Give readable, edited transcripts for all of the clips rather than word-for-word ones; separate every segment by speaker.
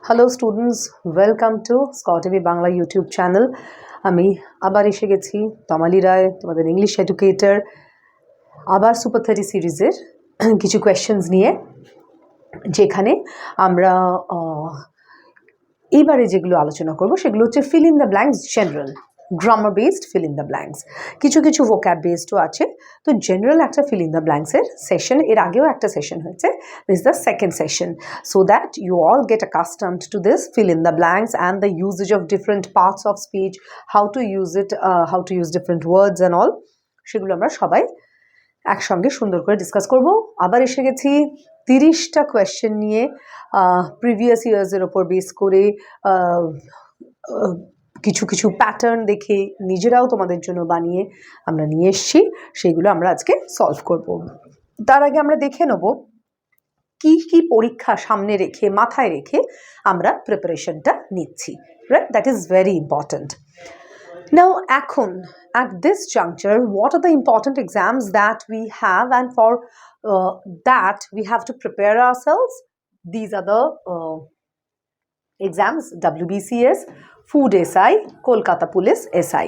Speaker 1: Hello students, welcome to Scordemy Bangla YouTube channel. আমি আবার এসে গেছি তামালি রায়, তোমাদের ইংলিশ এডুকেটর, আবার সুপার 30 সিরিজের কিছু কোয়েশ্চেন্স নিয়ে, যেখানে আমরা এইবারে যেগুলো আলোচনা করব সেগুলো হচ্ছে fill in the blanks, general grammar based fill in the blanks, কিছু কিছু ভোক্যাব বেসডও আছে। তো জেনারেল একটা ফিল ইন দ্য ব্ল্যাঙ্কসের সেশন, এর আগেও একটা সেশন হয়েছে, this is the second session, so that you all get accustomed to this fill in the blanks and the usage of different parts of speech, how to use it, how to use different words and all, সেগুলো আমরা সবাই একসঙ্গে সুন্দর করে discuss করব। আবার এসে গেছি 30টা কোয়েশ্চেন নিয়ে, প্রিভিয়াস ইয়ার্সের ওপর বেস করে কিছু কিছু প্যাটার্ন দেখে নিজেরাও তোমাদের জন্য বানিয়ে আমরা নিয়ে এসেছি, সেগুলো আমরা আজকে সলভ করব। তার আগে আমরা দেখে নেব কি কি পরীক্ষা সামনে রেখে, মাথায় রেখে আমরা প্রিপারেশনটা নিচ্ছি, right? That is very important. Now, at this juncture, what are the important exams that we have, and for that we have to prepare ourselves? These are the exams: WBCS, Food SI, Kolkata police SI।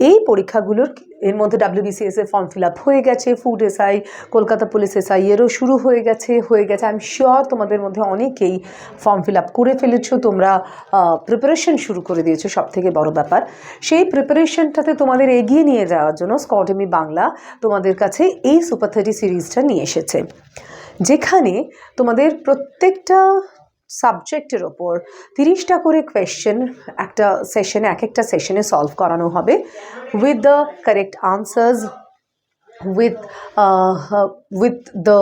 Speaker 1: এই পরীক্ষাগুলোর এর মধ্যে WBCS এর form fill up হয়ে গেছে, food SI, Kolkata police SI এরও শুরু হয়ে গেছে। আই এম শিওর তোমাদের মধ্যে অনেকেই ফর্ম ফিল আপ করে ফেলেছো, তোমরা প্রিপারেশন শুরু করে দিয়েছো। সব থেকে বড় ব্যাপার, সেই প্রিপারেশনটাতে তোমাদের এগিয়ে নিয়ে যাওয়ার জন্য স্কডেমি বাংলা তোমাদের কাছে এই সুপার 30 সিরিজটা নিয়ে এসেছে, যেখানে তোমাদের প্রত্যেকটা সাবজেক্টের ওপর 30টা করে কোয়েশ্চেন একটা সেশনে, একটা সেশনে সলভ করানো হবে, with the correct answers, with the,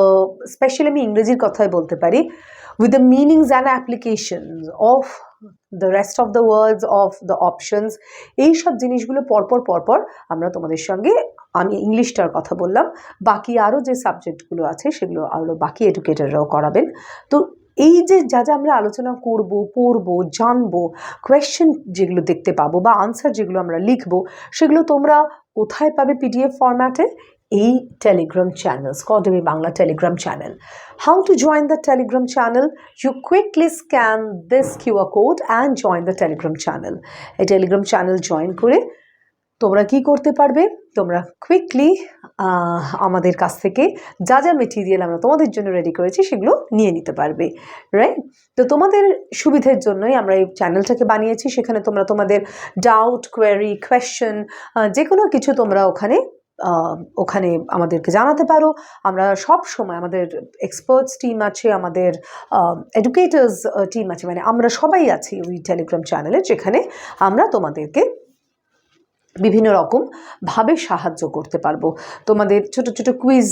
Speaker 1: specially আমি ইংরেজির কথাই বলতে পারি, with the meanings and applications of the rest of the words of the options। এই সব জিনিসগুলো পরপর আমরা তোমাদের সঙ্গে, আমি ইংলিশটার কথা বললাম, বাকি আরও যে সাবজেক্টগুলো আছে সেগুলো আরও বাকি এডুকেটররাও করাবেন। তো এই যে যা যা আমরা আলোচনা করব, পড়বো, জানবো, কোয়েশ্চেন যেগুলো দেখতে পাবো বা আনসার যেগুলো আমরা লিখবো, সেগুলো তোমরা কোথায় পাবে? PDF ফরম্যাটে, এই টেলিগ্রাম চ্যানেল, স্কডেমি Bangla Telegram channel. How to join the Telegram channel? You quickly scan this QR code and join the Telegram channel. এই টেলিগ্রাম চ্যানেল জয়েন করে তোমরা কি করতে পারবে? তোমরা কুইকলি আমাদের কাছ থেকে যা যা মেটেরিয়াল আমরা তোমাদের জন্য রেডি করেছি সেগুলো নিয়ে নিতে পারবে, রাইট? তো তোমাদের সুবিধের জন্যই আমরা এই চ্যানেলটাকে বানিয়েছি। সেখানে তোমরা তোমাদের ডাউট, কোয়েরি, কোয়েশ্চেন, যে কোনো কিছু তোমরা ওখানে আমাদেরকে জানাতে পারো। আমরা সব সময়, আমাদের এক্সপার্টস টিম আছে, আমাদের এডুকেটার্স টিম আছে, মানে আমরা সবাই আছি ওই টেলিগ্রাম চ্যানেলে, যেখানে আমরা তোমাদেরকে বিভিন্ন রকমভাবে সাহায্য করতে পারবো। তোমাদের ছোট ছোট কুইজ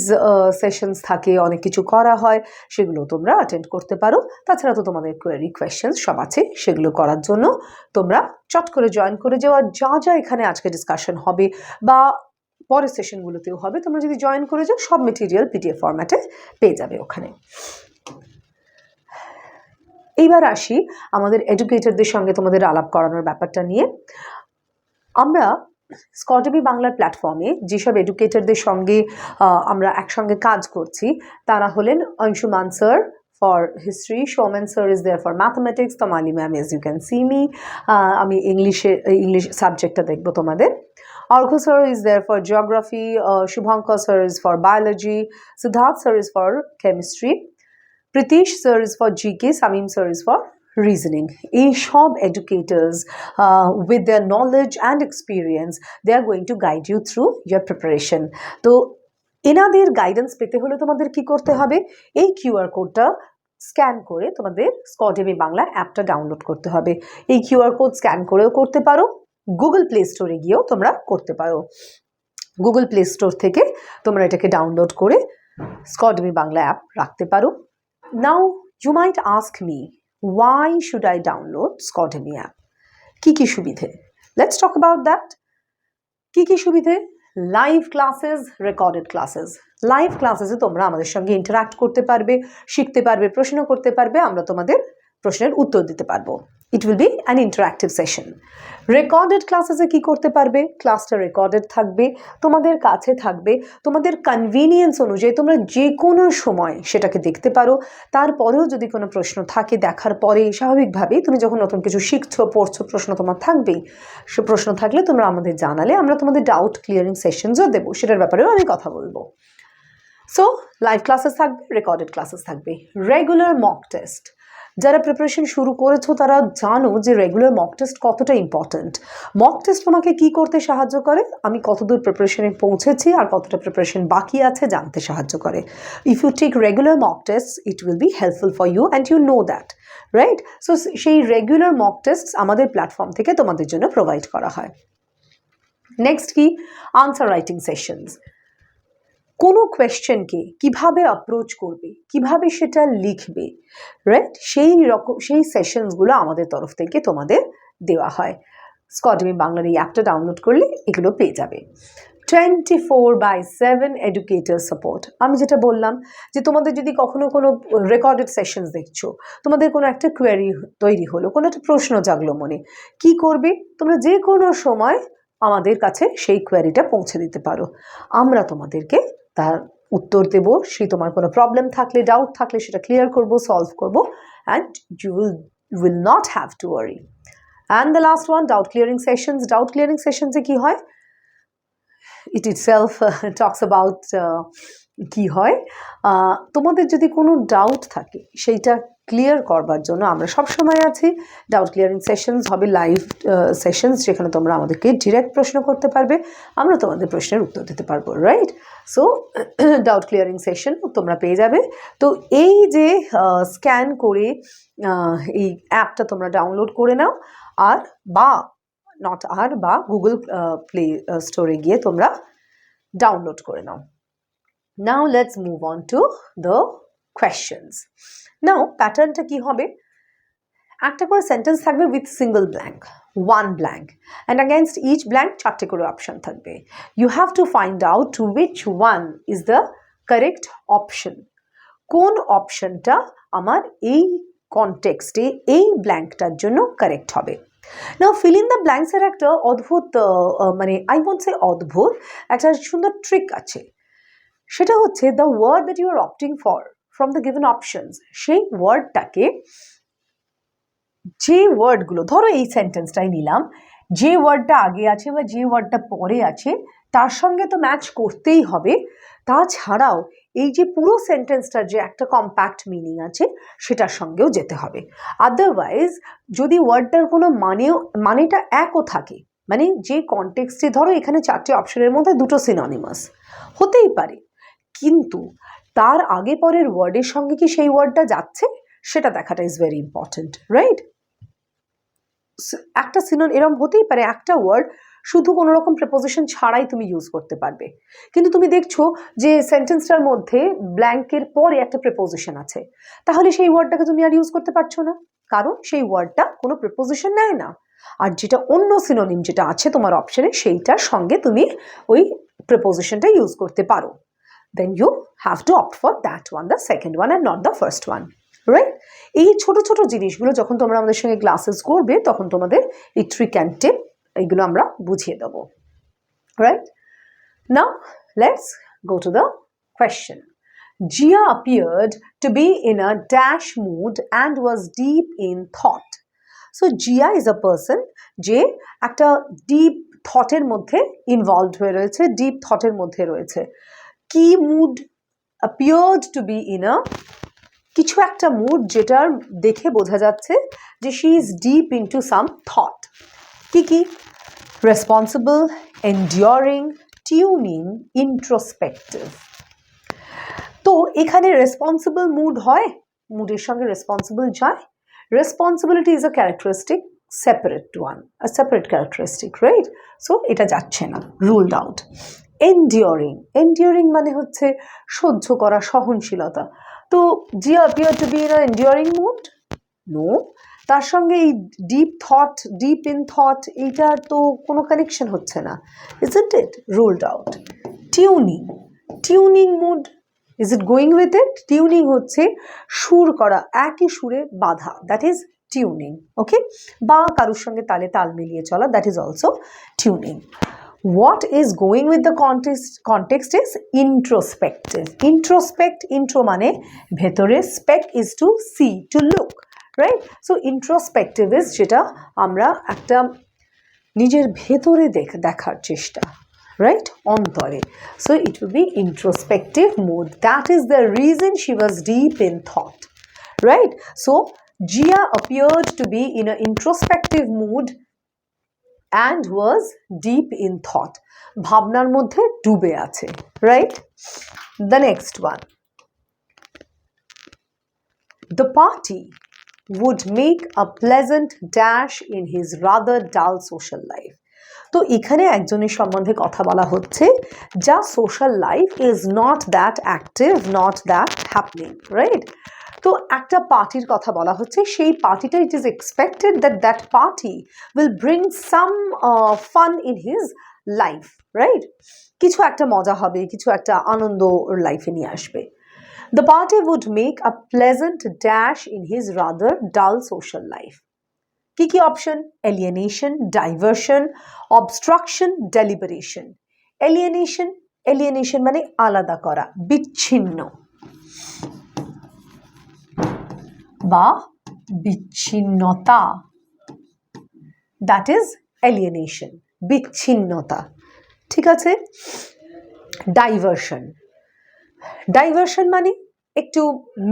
Speaker 1: সেশনস থাকে, অনেক কিছু করা হয়, সেগুলো তোমরা অ্যাটেন্ড করতে পারো। তাছাড়া তো তোমাদের কোয়েরি, কোয়েশ্চেন্স সব আছে, সেগুলো করার জন্য তোমরা চট করে জয়েন করে যাওয়া। যা যা এখানে আজকে ডিসকাশন হবে বা পরের সেশনগুলোতেও হবে, তোমরা যদি জয়েন করে যাও, সব মেটেরিয়াল PDF ফরম্যাটে পেয়ে যাবে ওখানে। এইবার আসি আমাদের এডুকেটরদের সঙ্গে তোমাদের আলাপ করানোর ব্যাপারটা নিয়ে। আমরা স্কডেমি বাংলার প্ল্যাটফর্মে যেসব এডুকেটরদের সঙ্গে আমরা একসঙ্গে কাজ করছি, তারা হলেন Anshuman sir for history, Showman sir is there for mathematics, Tamali ma'am, as you can see me, আমি ইংলিশ সাবজেক্টটা দেখবো তোমাদের। Arghya sir is there for geography, Shubhankar sir is for biology, Siddharth sir is for chemistry, Pritish sir is for GK, Samim sir is for reasoning. এই সব educators with their knowledge and experience, they are going to guide you through your preparation. তো এনাদের guidance পেতে হলে তোমাদের কি করতে হবে? এই QR কোডটা স্ক্যান করে তোমাদের স্কডেমি বাংলা অ্যাপটা ডাউনলোড করতে হবে। এই QR কোড স্ক্যান করেও করতে পারো, গুগল প্লে স্টোরে গিয়েও তোমরা করতে পারো। গুগল প্লে স্টোর থেকে তোমরা এটাকে ডাউনলোড করে স্কডেমি বাংলা অ্যাপ রাখতে পারো। Now you might ask me, why should I download Scordemy app? কি সুবিধে? Let's talk about that. কি সুবিধে? Live classes, recorded classes. Live ক্লাসেসে তোমরা আমাদের সঙ্গে ইন্টারাক্ট করতে পারবে, শিখতে পারবে, প্রশ্ন করতে পারবে, আমরা তোমাদের প্রশ্নের উত্তর দিতে পারবো। It will be an interactive session. Recorded ক্লাসেসে কি করতে পারবে, ক্লাসটা রেকর্ডেড থাকবে, তোমাদের কাছে থাকবে, তোমাদের কনভিনিয়েন্স অনুযায়ী তোমরা যে কোনো সময় সেটাকে দেখতে পারো। তারপরেও যদি কোনো প্রশ্ন থাকে দেখার পরে স্বাভাবিকভাবেই তুমি যখন নতুন কিছু শিখছো পড়ছো প্রশ্ন তোমার থাকবেই, সে প্রশ্ন থাকলে তোমরা আমাদের জানালে আমরা তোমাদের ডাউট ক্লিয়ারিং সেশনসও দেবো, সেটার ব্যাপারেও আমি কথা বলবো। সো লাইভ ক্লাসেস থাকবে, রেকর্ডেড ক্লাসেস থাকবে। রেগুলার মক টেস্ট, যারা প্রিপারেশন শুরু করেছো তারা জানো যে রেগুলার মক টেস্ট কতটা ইম্পর্ট্যান্ট। মক টেস্ট তোমাকে কি করতে সাহায্য করে, আমি কতদূর প্রিপারেশনে পৌঁছেছি আর কতটা প্রিপারেশন বাকি আছে জানতে সাহায্য করে। If you take regular mock test it will be helpful for you and you know that, right? So সেই রেগুলার মক টেস্ট আমাদের প্ল্যাটফর্ম থেকে তোমাদের জন্য প্রোভাইড করা হয়। নেক্সট কি, আনসার রাইটিং সেশনস। কোনো কোয়েশ্চেনকে কিভাবে অ্যাপ্রোচ করবে, কিভাবে সেটা লিখবে, রাইট, সেই সেশনসগুলো আমাদের তরফ থেকে তোমাদের দেওয়া হয়। স্কডমি বাংলার এই অ্যাপটা ডাউনলোড করলে এগুলো পেয়ে যাবে। 24/7 এডুকেটর সাপোর্ট। আমি যেটা বললাম যে তোমাদের যদি কখনো কোনো রেকর্ডেড সেশনস দেখছো, তোমাদের কোনো একটা কোয়েরি তৈরি হলো, কোনো একটা প্রশ্ন জাগলো মনে, কি করবে, তোমরা যে কোনো সময় আমাদের কাছে সেই কোয়েরিটা পৌঁছে দিতে পারো, আমরা তোমাদেরকে তার উত্তর দেবো। সেই তোমার কোনো প্রবলেম থাকলে, ডাউট থাকলে সেটা ক্লিয়ার করবো, সলভ করবো, and you will not have to worry. And the last one, doubt clearing sessions. Doubt clearing সেশনসে কি হয়, ইট ইটসেলফ টক্স অ্যাবাউট কি হয়, তোমাদের যদি কোনো ডাউট থাকে সেইটা ক্লিয়ার করবার জন্য আমরা সবসময় আছি। ডাউট ক্লিয়ারিং সেশনস হবে লাইভ সেশনস, যেখানে তোমরা আমাদেরকে ডিরেক্ট প্রশ্ন করতে পারবে, আমরা তোমাদের প্রশ্নের উত্তর দিতে পারবো, right? So doubt clearing session তোমরা পেয়ে যাবে। তো এই যে স্ক্যান করে এই অ্যাপটা তোমরা ডাউনলোড করে নাও, আর বা গুগল প্লে স্টোরে গিয়ে তোমরা ডাউনলোড করে নাও। Now let's move on to the questions. Now প্যাটার্নটা কি হবে, একটা করে সেন্টেন্স থাকবে with single blank, one blank, and against each blank চারটে করে অপশন থাকবে। You have to find out which one is the correct option, কোন অপশনটা আমার এই কনটেক্সটে এই ব্ল্যাঙ্কটার জন্য কারেক্ট হবে। নাও ফিল ইন দ্য ব্ল্যাঙ্কসের একটা অদ্ভুত মানে আই ওয়ন্ট সে অদ্ভুত, একটা সুন্দর ট্রিক আছে। সেটা হচ্ছে the word that you are opting for from the given options, সেই ওয়ার্ডটাকে, যে ওয়ার্ডগুলো, ধরো এই সেন্টেন্সটাই নিলাম, যে ওয়ার্ডটা আগে আছে বা যে ওয়ার্ডটা পরে আছে তার সঙ্গে তো ম্যাচ করতেই হবে, তাছাড়াও এই যে পুরো সেন্টেন্সটার যে একটা কম্প্যাক্ট মিনিং আছে সেটার সঙ্গেও যেতে হবে। আদারওয়াইজ যদি ওয়ার্ডটার কোনো মানেটা একও থাকে, মানে যে কনটেক্সটে, ধরো এখানে চারটে অপশনের মধ্যে দুটো সিনোনিমাস হতেই পারে, কিন্তু তার আগে পরের ওয়ার্ডের সঙ্গে কি সেই ওয়ার্ডটা যাচ্ছে সেটা দেখাটা ইজ ভেরি ইম্পর্টেন্ট, রাইট? একটা এরকম হতেই পারে একটা ওয়ার্ড শুধু কোনো রকম প্রিপোজিশন ছাড়াই তুমি ইউজ করতে পারবে, কিন্তু তুমি দেখছো যে সেন্টেন্সটার মধ্যে ব্ল্যাঙ্কের পরে একটা প্রিপোজিশন আছে, তাহলে সেই ওয়ার্ডটাকে তুমি আর ইউজ করতে পারছো না, কারণ সেই ওয়ার্ডটা কোনো প্রিপোজিশন নেয় না। আর যেটা অন্য সিনোনিম যেটা আছে তোমার অপশনে, সেইটার সঙ্গে তুমি ওই প্রিপোজিশনটা ইউজ করতে পারো, then you have to opt for that one, the second one and not the first one, right? এই ছোট ছোট জিনিসগুলো যখন তোমরা আমাদের সঙ্গে ক্লাসেস করবে তখন তোমাদের এই ট্রিক অ্যান্ড টিপ এইগুলো আমরা বুঝিয়ে দেবো, right? Now let's go to the question. Jia appeared to be in a dash mood and was deep in thought. So Jia is a person যে একটা ডিপ থটের মধ্যে ইনভলভড হয়ে রয়েছে, ডিপ থটের মধ্যে রয়েছে। কি mood, appeared to be in a, কিছু একটা মুড যেটার দেখে বোঝা যাচ্ছে যে she is deep into some thought. কি কি, রেসপন্সিবল, এন্ডিউরিং, টিউনিং, ইন্ট্রোস্পেক্টিভ। তো এখানে রেসপন্সিবল মুড হয়, মুডের সঙ্গে রেসপন্সিবল যায়, responsibility is a characteristic, separate one, a separate characteristic, right? So এটা যাচ্ছে না, রুলড আউট। এন্ডিউরিং, এন্ডিউরিং মানে হচ্ছে সহ্য করা, সহনশীলতা। তো Zia appear to be in a enduring mood, no. তার সঙ্গে এই deep thought, deep in thought, এইটার তো কোনো কানেকশন হচ্ছে না, isn't it? Ruled out. Tuning, tuning mood, is it going with it? Tuning হচ্ছে সুর করা, একই সুরে বাঁধা, দ্যাট ইজ টিউনিং, ওকে, বা কারোর সঙ্গে তালে তাল মিলিয়ে চলা, that is also tuning. What is going with the context is introspective. Introspect, intro মানে ভেতরে, spec is to see, to look, right? So introspective is যেটা আমরা একটা নিজের ভেতরে দেখার চেষ্টা, right? অন্তরে. So it will be introspective mood. That is the reason she was deep in thought, right? So Jia appeared to be in an introspective mood and was deep in thought. ভাবনার মধ্যে ডুবে আছে, right? The next one. The party would make a pleasant dash in his rather dull social life. তো এখানে একজনের সম্বন্ধে কথা বলা হচ্ছে যা social life is not that active, not that happening, right? তো একটা পার্টির কথা বলা হচ্ছে, সেই পার্টিটা it is expected that that party will bring some fun in his life, right? কিছু একটা মজা হবে, কিছু একটা আনন্দ ওর লাইফে নিয়ে আসবে। The party would make a pleasant dash in his rather dull social life. কি কি option? alienation, diversion, obstruction, deliberation. alienation মানে আলাদা করা, বিচ্ছিন্ন বা বিচ্ছিন্নতা, that is alienation, বিচ্ছিন্নতা, ঠিক আছে? ডাইভার্সন মানে একটু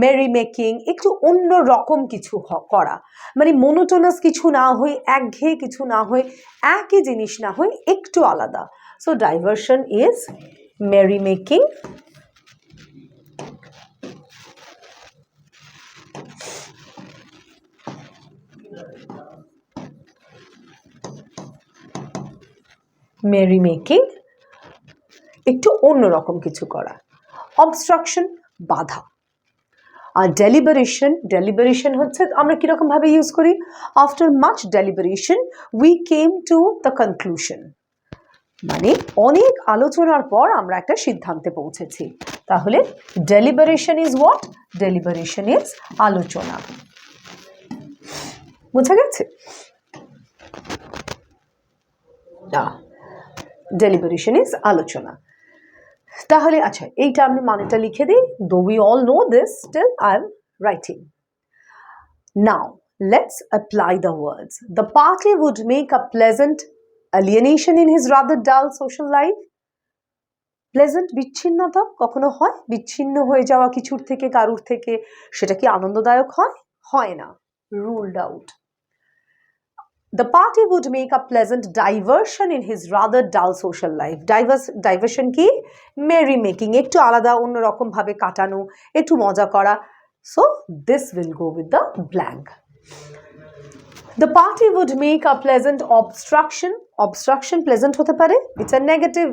Speaker 1: মেরি মেকিং, একটু অন্য রকম কিছু করা, মানে মোনোটোনাস কিছু না হয়ে, একঘেয়ে কিছু না হয়ে, একই জিনিস না হয়ে একটু আলাদা। So diversion is merry making. Merry making, একটু অন্যরকম কিছু করা। অবস্ট্রাকশন, বাধা। আর ডেলিবারেশন হচ্ছে আমরা কিরকম ভাবে ইউজ করি? After much deliberation we came to the conclusion, মানে অনেক আলোচনার পর আমরা একটা সিদ্ধান্তে পৌঁছেছি। তাহলে deliberation is what? Deliberation is আলোচনা। বোঝা গেছে? ডেলিবারেশন ইজ আলোচনা। তাহলে আচ্ছা, এইটা আমি মানেটা লিখে দিই। Though we all know this, still I am writing. Now let's apply the words. The party would make a pleasant alienation in his rather dull social life. Pleasant বিচ্ছিন্নতা কখনো হয়? বিচ্ছিন্ন হয়ে যাওয়া কিছুর থেকে, কারুর থেকে, সেটা কি আনন্দদায়ক হয়? হয় না, ruled out. The party would make a pleasant diversion in his rather dull social life. Diversion কি? Merry making, একটু আলাদা অন্যরকম ভাবে কাটানো, একটু মজা করা। So this will go with the blank. The party would make a pleasant obstruction. Obstruction pleasant হতে পারে, it's a negative.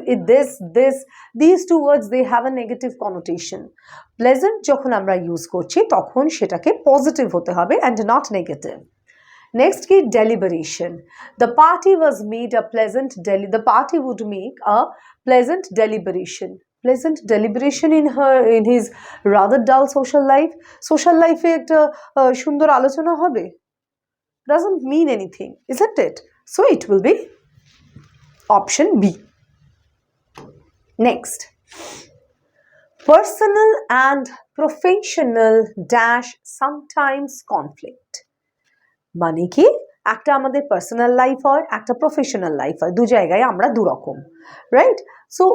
Speaker 1: These two words, they have a negative connotation. Pleasant যখন আমরা ইউজ করছি তখন সেটাকে পজিটিভ হতে হবে and not negative. Next কি? Deliberation. The party would make a pleasant deliberation. Pleasant deliberation in his rather dull social life. Social life এ একটা সুন্দর আলোচনা হবে? Doesn't mean anything, isn't it? So it will be option B. Next, personal and professional dash sometimes conflict. মানে কি? একটা আমাদের personal life হয়, একটা প্রফেশনাল লাইফ হয়, দু জায়গায় আমরা দুরকম, রাইট? সো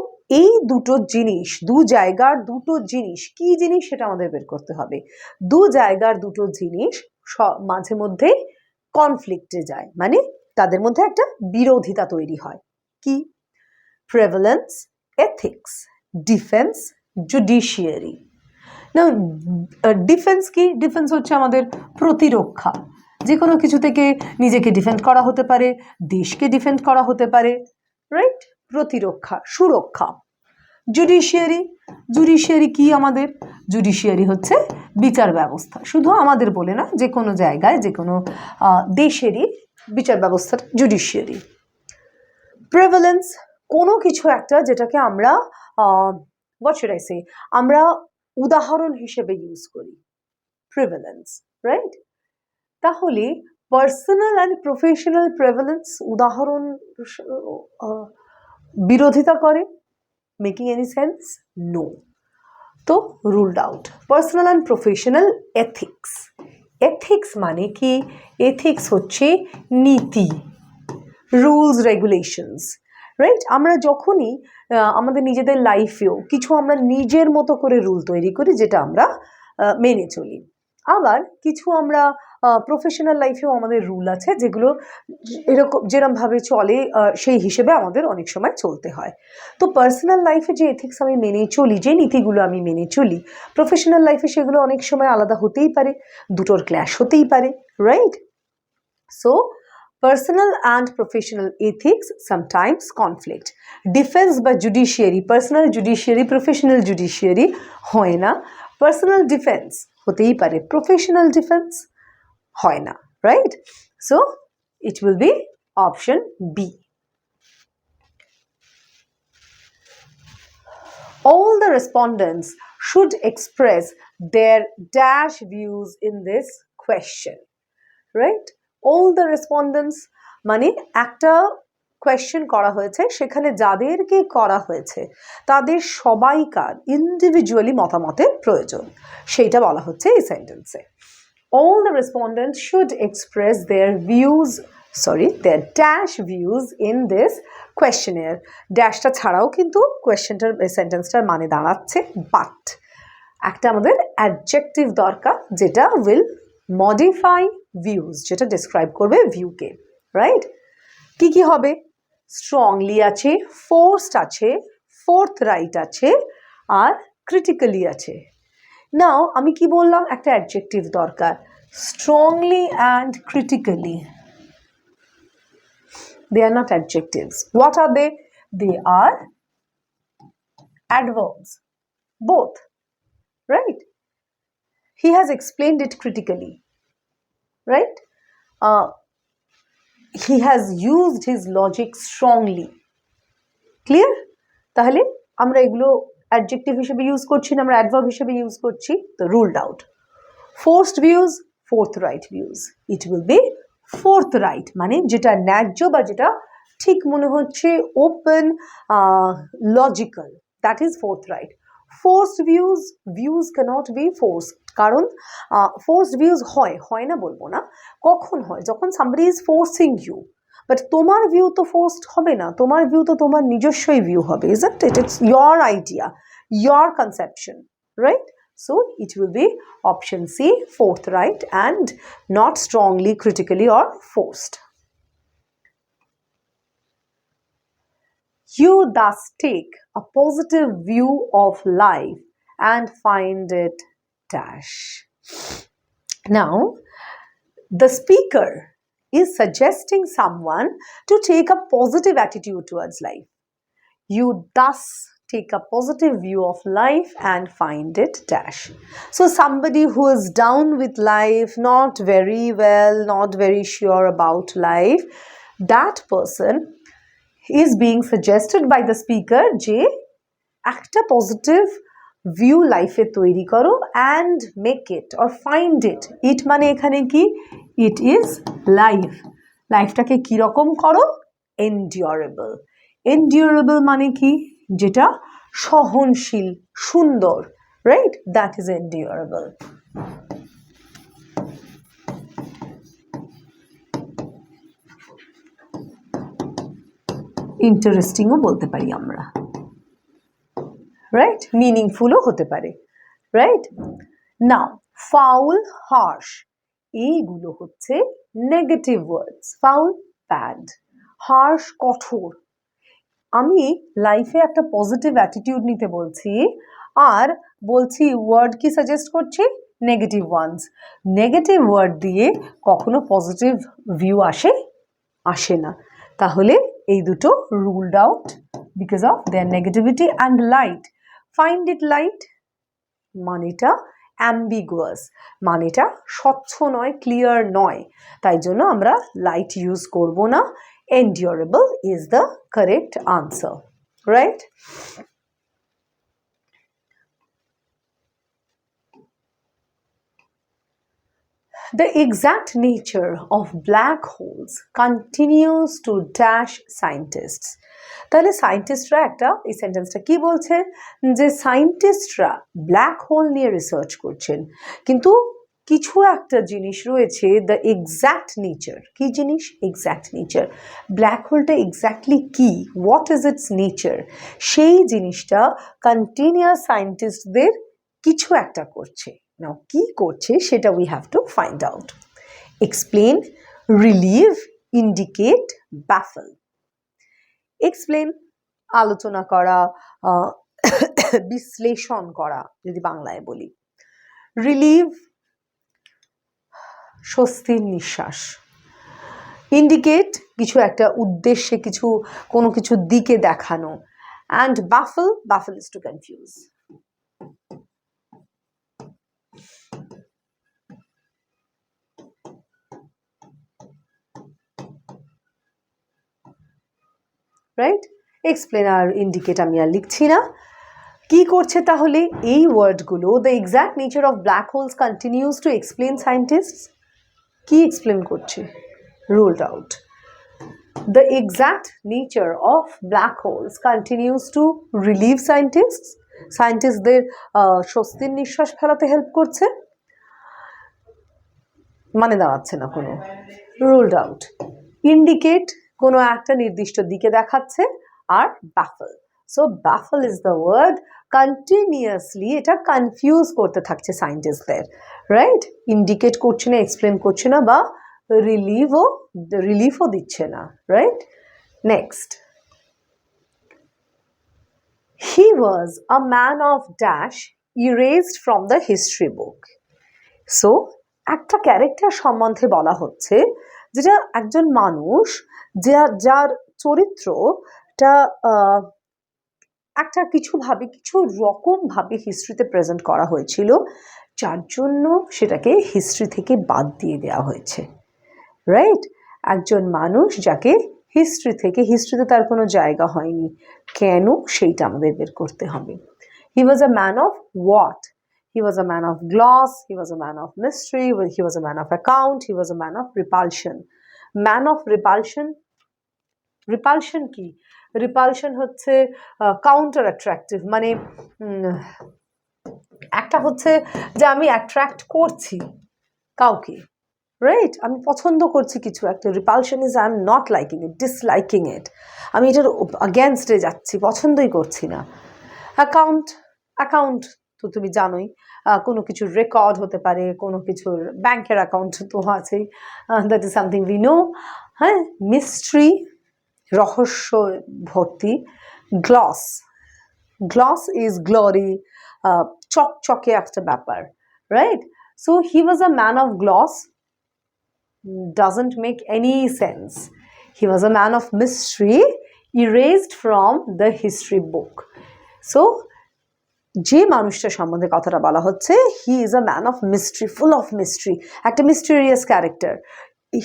Speaker 1: এই দুটো জিনিস, দু জায়গার দুটো জিনিস, কি জিনিস সেটা আমাদের বের করতে হবে। দু জায়গার দুটো জিনিস মাঝে মধ্যে কনফ্লিক্টে যায়, মানে তাদের মধ্যে একটা বিরোধিতা তৈরি হয়। কি? প্রেভালেন্স, এথিক্স, ডিফেন্স, জুডিশিয়ারি। না, ডিফেন্স কি? ডিফেন্স হচ্ছে আমাদের প্রতিরক্ষা, যে কোনো কিছু থেকে নিজেকে ডিফেন্ড করা হতে পারে, দেশকে ডিফেন্ড করা হতে পারে, রাইট? প্রতিরক্ষা, সুরক্ষা। জুডিশিয়ারি কি আমাদের? জুডিশিয়ারি হচ্ছে বিচার ব্যবস্থা, শুধু আমাদের বলে না, যে কোনো জায়গায়, যে কোনো দেশেরই বিচার ব্যবস্থাটা জুডিশিয়ারি। প্রেভালেন্স, কোনো কিছু একটা যেটাকে আমরা হোয়াট শুড আই সে, আমরা উদাহরণ হিসেবে ইউজ করি, প্রেভালেন্স, রাইট? তাহলে পার্সোনাল অ্যান্ড প্রফেশনাল প্রেভালেন্স উদাহরণ বিরোধিতা করে, মেকিং এনি সেন্স? নো। তো ruled out. Personal and professional ethics. Ethics মানে কি? এথিক্স হচ্ছে নীতি, রুলস রেগুলেশনস, রাইট? আমরা যখনই আমাদের নিজেদের লাইফেও কিছু আমরা নিজের মতো করে রুল তৈরি করি যেটা আমরা মেনে চলি, আবার কিছু আমরা প্রফেশনাল লাইফেও আমাদের রুল আছে যেগুলো যেরকমভাবে চলে সেই হিসেবে আমাদের অনেক সময় চলতে হয়। তো পার্সোনাল লাইফে যে এথিক্স আমি মেনে চলি, যে নীতিগুলো আমি মেনে চলি, প্রফেশনাল লাইফে সেগুলো অনেক সময় আলাদা হতেই পারে, দুটোর ক্ল্যাশ হতেই পারে, right? So personal and professional ethics sometimes conflict. Defense by judiciary, personal judiciary, professional judiciary হয় না। Personal defense হতেই পারে, professional defense হয় না, right? So it will be option B. All the respondents should express their dash views in this question, right? All the respondents মানে একটা question করা হয়েছে, সেখানে যাদেরকে করা হয়েছে তাদের সবাইকার ইন্ডিভিজুয়ালি মতামতের প্রয়োজন, সেইটা বলা হচ্ছে এই সেন্টেন্সে। All the respondents should express their views, their dash views in this questionnaire. ড্যাশটা ছাড়াও কিন্তু কোয়েশ্চেনটার সেন্টেন্সটার মানে দাঁড়াচ্ছে বাট। একটা আমাদের অ্যাডজেক্টিভ দরকার যেটা উইল মডিফাই ভিউজ, যেটা ডিসক্রাইব করবে ভিউকে, রাইট? কি কি হবে? স্ট্রংলি আছে, ফোর্সড আছে, ফোর্থ রাইট আছে, আর ক্রিটিক্যালি আছে। নাও আমি কি বললাম? একটা অ্যাডজেক্টিভ দরকার, strongly and critically. They are not adjectives. What are they? They are adverbs. Both, right? He has explained it critically, right? He has used his logic strongly. Clear? তাহলে আমরা এগুলো অ্যাডজেক্টিভ হিসেবে ইউজ করছি না, আমরা adverb হিসেবে use করছি, তো ruled out. Forced views, forthright views. It will be forthright, মানে যেটা ন্যায্য বা যেটা ঠিক মনে হচ্ছে, open, logical, that is forthright. Forced views, views cannot be forced, কারণ ফোর্সড ভিউজ হয় না বলবো না, কখন হয়? যখন somebody is forcing you, but তোমার ভিউ তো ফোর্সড হবে না, তোমার ভিউ তো তোমার নিজস্বই ভিউ হবে, isn't it? It's your idea, your conception, right? So it will be option C, fourth right, and not strongly, critically, or forced. You thus take a positive view of life and find it dash. Now, the speaker is suggesting someone to take a positive attitude towards life. You thus take a positive view of life and find it dash. So somebody who is down with life, not very well, not very sure about life, that person is being suggested by the speaker যে একটা positive view লাইফে তৈরি করো and make it or find it. It মানে এখানে কি? It is life. লাইফটাকে কিরকম করো? Endurable. Endurable মানে কি? যেটা সহনশীল, সুন্দর, রাইট? That is endurable. ইন্টারেস্টিংও বলতে পারি আমরা, রাইট? মিনিংফুলও হতে পারে, রাইট? নাও ফাউল, হার্শ, এইগুলো হচ্ছে নেগেটিভ ওয়ার্ডস। ফাউল ব্যাড, হার্শ কঠোর। আমি লাইফে একটা পজিটিভ অ্যাটিটিউড নিতে বলছি আর বলছি ওয়ার্ড কি সাজেস্ট করছি? Negative one's. নেগেটিভ ওয়ার্ড দিয়ে কখনো পজিটিভ ভিউ আসে না, তাহলে এই দুটো ruled out because of their negativity. And light, find it light মানেটা অ্যাম্বিগুয়াস, মানেটা স্বচ্ছ নয়, ক্লিয়ার নয়, তাই জন্য আমরা লাইট ইউজ করব না। Endurable is the correct answer, right? The exact nature of black holes continues to dash scientists. তাহলে সায়েন্টিস্টরা এই সেন্টেন্সটা কি বলছে যে সায়েন্টিস্টরা ব্ল্যাক হোল নিয়ে রিসার্চ করছেন, কিন্তু কিছু একটা জিনিস রয়েছে, দ্য এক্স্যাক্ট নেচার। কি জিনিস? Exact nature. ব্ল্যাক হোলটা এক্স্যাক্টলি কি, হোয়াট ইজ ইটস নেচার, সেই জিনিসটা কন্টিনিউয়াস সায়েন্টিস্টদের কিছু একটা করছে। নাও কি করছে সেটা we have to find out. Explain, relieve, indicate, baffle. Explain আলোচনা করা, বিশ্লেষণ করা যদি বাংলায় বলি। রিলিভ স্বস্তির নিঃশ্বাস। ইন্ডিকেট কিছু একটা উদ্দেশ্যে, কোনো কিছু দিকে দেখানো। And baffle is to confuse. Right? Explain আর ইন্ডিকেট আমি আর লিখছি না। কি করছে তাহলে এই ওয়ার্ডগুলো? The exact nature of black holes continues to explain scientists. কি এক্সপ্লেন করছে? Ruled out. The exact nature of black holes continues to relieve scientists. সায়েন্টিস্টদের স্বস্তির নিঃশ্বাস ফেলাতে হেল্প করছে। মানে দাঁড়াচ্ছে না কোনো। Ruled out. ইন্ডিকেট কোনো একটা নির্দিষ্ট দিকে দেখাচ্ছে। আর baffle, so baffle is the word. Continuously এটা কনফিউজ করতে থাকছে সায়েন্টিস্টদের, রাইট? ইন্ডিকেট করছে না, এক্সপ্লেন করছে না, বা রিলিফও দিচ্ছে না, right? Next, he was a man of dash erased from the history book. So একটা ক্যারেক্টার সম্বন্ধে বলা হচ্ছে, যেটা একজন মানুষ যার চরিত্রটা একটা কিছু রকমভাবে হিস্ট্রিতে প্রেজেন্ট করা হয়েছিল, যার জন্য সেটাকে হিস্ট্রি থেকে বাদ দিয়ে দেওয়া হয়েছে, রাইট? একজন মানুষ যাকে হিস্ট্রিতে তার কোনো জায়গা হয়নি, কেন সেইটা আমাদের বের করতে হবে। He was a man of what? He was a man of gloss, he was a man of mystery, he was a man of account, he was a man of repulsion. Man of repulsion, repulsion কি? Repulsion হচ্ছে counter attractive, মানে একটা হচ্ছে যে আমি attract করছি কাউকে, right? আমি পছন্দ করছি কিছু একটা। Repulsion is I am not liking it, disliking it, আমি এটার আগেনস্টে যাচ্ছি, পছন্দই করছি না। অ্যাকাউন্ট তো তুমি জানোই, কোনো কিছুর রেকর্ড হতে পারে, কোনো কিছুর ব্যাংকের অ্যাকাউন্ট তো আছেই, that is something we know. হ্যাঁ, মিস্ট্রি রহস্য ভর্তি। গ্লস ইজ গ্লোরি, চকচকে একটা ব্যাপার, right? So he was a man of gloss doesn't make any sense. He was a man of mystery erased from the history book. So যে মানুষটা সম্বন্ধে কথাটা বলা হচ্ছে, he is a man of mystery, full of mystery, একটা mysterious character,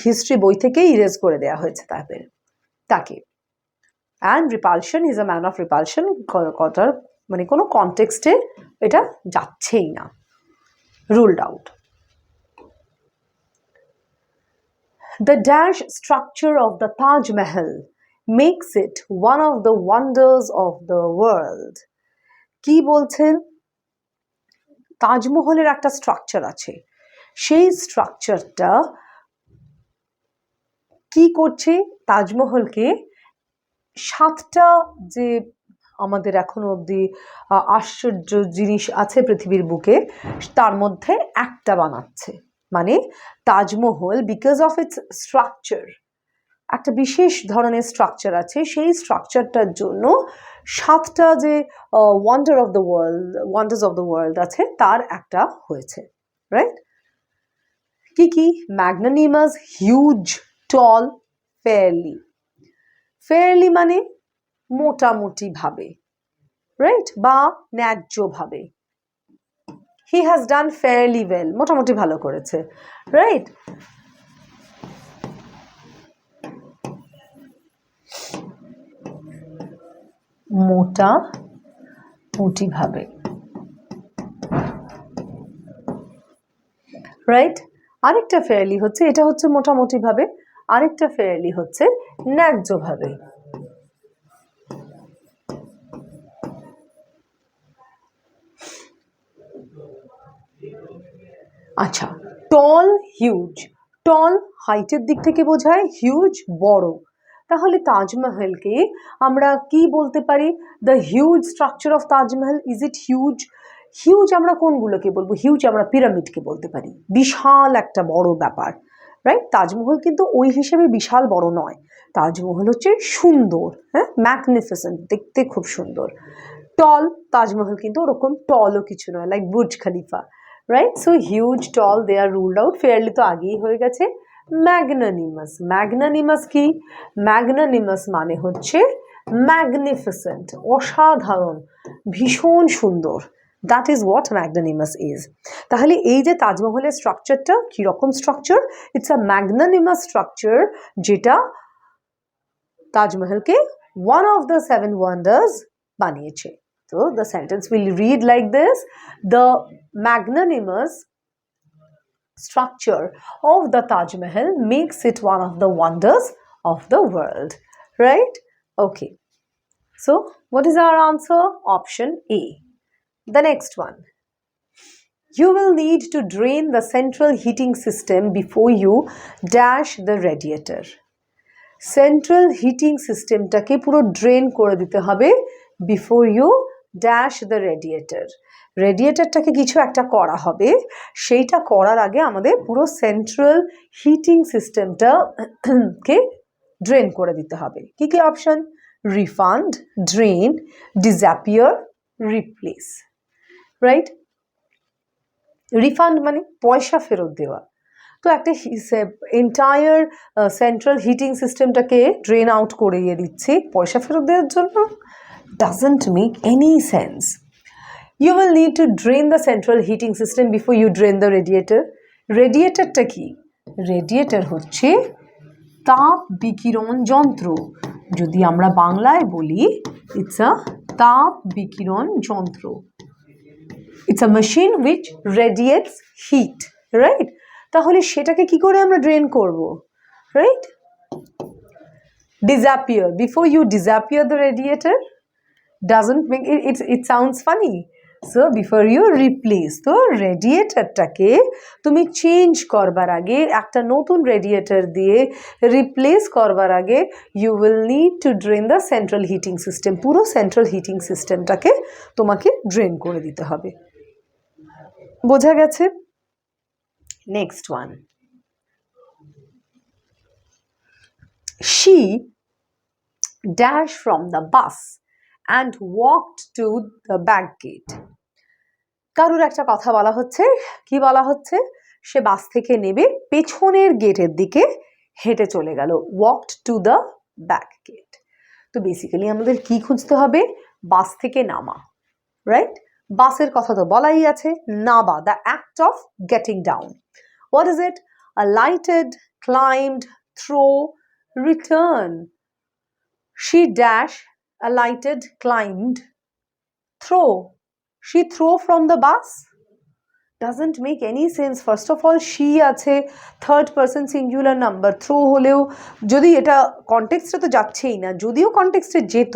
Speaker 1: history বই থেকে erase করে দেওয়া হয়েছে তাকে। And repulsion, is a man of repulsion, কথার মানে কোনো কনটেক্সটে এটা যাচ্ছেই না, ruled out. The dash structure of the Taj Mahal makes it one of the wonders of the world. কি বলছেন? তাজমহলের একটা স্ট্রাকচার আছে, সেই স্ট্রাকচারটা কি করছে? তাজমহলকে 7টা যে আমাদের এখনো অবধি আশ্চর্য জিনিস আছে পৃথিবীর বুকে, তার মধ্যে একটা বানাচ্ছে। মানে Taj Mahal, because of its structure, একটা বিশেষ ধরনের স্ট্রাকচার আছে, সেই স্ট্রাকচারটার জন্য 7টা যে ওয়ান্ডার্স অফ দ্য ওয়ার্ল্ড আছে, তার একটা হয়েছে, রাইট? কি? ম্যাগনানিমাস, হিউজ, টল, ফেয়ারলি মানে মোটামুটি ভাবে, রাইট? বা ন্যায্য ভাবে। He has done fairly well, মোটামুটি ভালো করেছে, রাইট? মোটামুটি ভাবে, রাইট? আরেকটা ফেয়ারলি হচ্ছে, এটা হচ্ছে মোটামুটি ভাবে, আরেকটা ফেয়ারলি হচ্ছে ন্যায্যভাবে। আচ্ছা, টল হিউজ, টল হাইটের দিক থেকে বোঝায়, হিউজ বড়। তাহলে তাজমহলকে আমরা কি বলতে পারি? The huge structure of Taj Mahal, is it huge? Huge আমরা কোনগুলোকে বলবো? হিউজ আমরা পিরামিডকে বলতে পারি, বিশাল একটা বড় ব্যাপার, রাইট? তাজমহল কিন্তু ওই হিসেবে বিশাল বড় নয়, তাজমহল হচ্ছে সুন্দর, হ্যাঁ, ম্যাগনিফিসেন্ট, দেখতে খুব সুন্দর। টল, তাজমহল কিন্তু ওরকম টলও কিছু নয়, like Burj Khalifa, right? So huge, tall, they are ruled out. Fairly তো আগেই হয়ে গেছে। ম্যাগনানিমাস, ম্যাগনানিমাস কি? ম্যাগনানিমাস মানে হচ্ছে ম্যাগনিফিসেন্ট, অসাধারণ, ভীষণ সুন্দর। That is what magnanimous is. তাহলে এই যে তাজমহলের স্ট্রাকচারটা কীরকম স্ট্রাকচার? ইটস আ ম্যাগনানিমাস স্ট্রাকচার, যেটা তাজমহলকে one of the seven wonders বানিয়েছে। So the sentence will read like this: the magnanimous structure of the Taj Mahal makes it one of the wonders of the world. Right? Okay. So what is our answer? Option A. The next one. You will need to drain the central heating system before you dash the radiator. Central heating system টাকে পুরো drain করে দিতে হবে before you dash the radiator. রেডিয়েটরটাকে কিছু একটা করা হবে, সেইটা করার আগে আমাদের পুরো সেন্ট্রাল হিটিং সিস্টেমটাকে ড্রেন করে দিতে হবে। কি কি option? Refund, drain, disappear, replace, right? Refund মানে পয়সা ফেরত দেওয়া। তো একটা এন্টায়ার সেন্ট্রাল হিটিং সিস্টেমটাকে ড্রেন আউট করিয়ে দিচ্ছি পয়সা ফেরত দেওয়ার জন্য? Doesn't make any sense. You will need to drain the central heating system before you drain the radiator. রেডিয়েটরটা কি? রেডিয়েটর হচ্ছে তাপ বিকিরণ যন্ত্র। যদি আমরা বাংলায় বলি, ইটস আ তাপ বিকিরণ যন্ত্র। It's a machine which radiates heat, right? তাহলে সেটাকে কি করে আমরা ড্রেন করব, right? Disappear, before you disappear the radiator, doesn't make it sounds funny. So before you replace, তো রেডিয়েটরটাকে তুমি চেঞ্জ করবার আগে, একটা নতুন রেডিয়েটর দিয়ে রিপ্লেস করবার আগে, you will need to drain the central heating system. পুরো সেন্ট্রাল হিটিং সিস্টেমটাকে তোমাকে ড্রেন করে দিতে হবে। বোঝা গেছে? Next one. She dashed from the bus and walked to the back gate. কারুর একটা কথা বলা হচ্ছে, কি বলা হচ্ছে? সে বাস থেকে নেমে পেছনের গেটের দিকে হেঁটে চলে গেল, walked to the back gate. তো বেসিক্যালি আমাদের কি খুঁজতে হবে? বাস থেকে নামা, রাইট? বাসের কথা তো বলাই আছে, নাবা, the act of getting down. What is it? Alighted, climbed, throw, return. She dash, alighted, climbed, throw. She throw from the bus? Doesn't make any sense. First of all, she আছে third person singular number, থ্রো হলেও, যদি এটা কনটেক্সটে তো যাচ্ছেই না, যদিও কনটেক্সটে যেত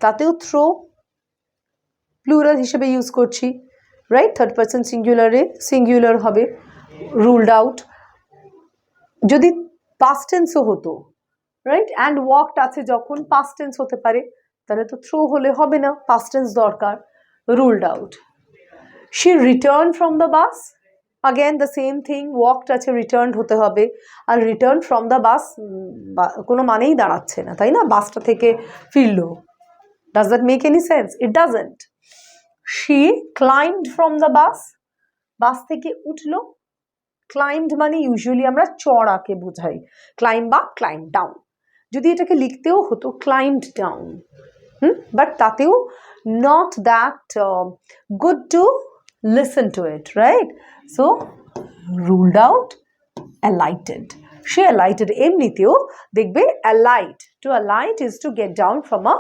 Speaker 1: তাতেও থ্রো প্লুরাল হিসেবে ইউজ করছি, রাইট? থার্ড পারসন সিঙ্গুলারে সিঙ্গুলার হবে, রুলড আউট। যদি পাস্ট টেন্সও হতো, রাইট? অ্যান্ড ওয়াকড আছে যখন, পাস্ট টেন্স হতে পারে, তাহলে তো থ্রো হলে হবে না, পাস্ট টেন্স দরকার, ruled out. She return from the bus, again the same thing, walked আছে, রিটার্ন হতে হবে, আর রিটার্ন ফ্রম দ্য বাস কোনো মানেই দাঁড়াচ্ছে না, তাই না? বাসটা থেকে ফিরলো। Does that make any sense? It doesn't. She climbed from the bus, bus থেকে উঠলো। ক্লাইম্বড মানে ইউজুয়ালি আমরা চড়াকে বোঝাই, ক্লাইম্ব বা ক্লাইম্ব ডাউন। যদি এটাকে লিখতেও হতো ক্লাইম্বড ডাউন, বাট তাতেও not that good to listen to it, right? So ruled out, alighted. She alighted. এমনিতেও দেখবে alight, to alight is to get down from a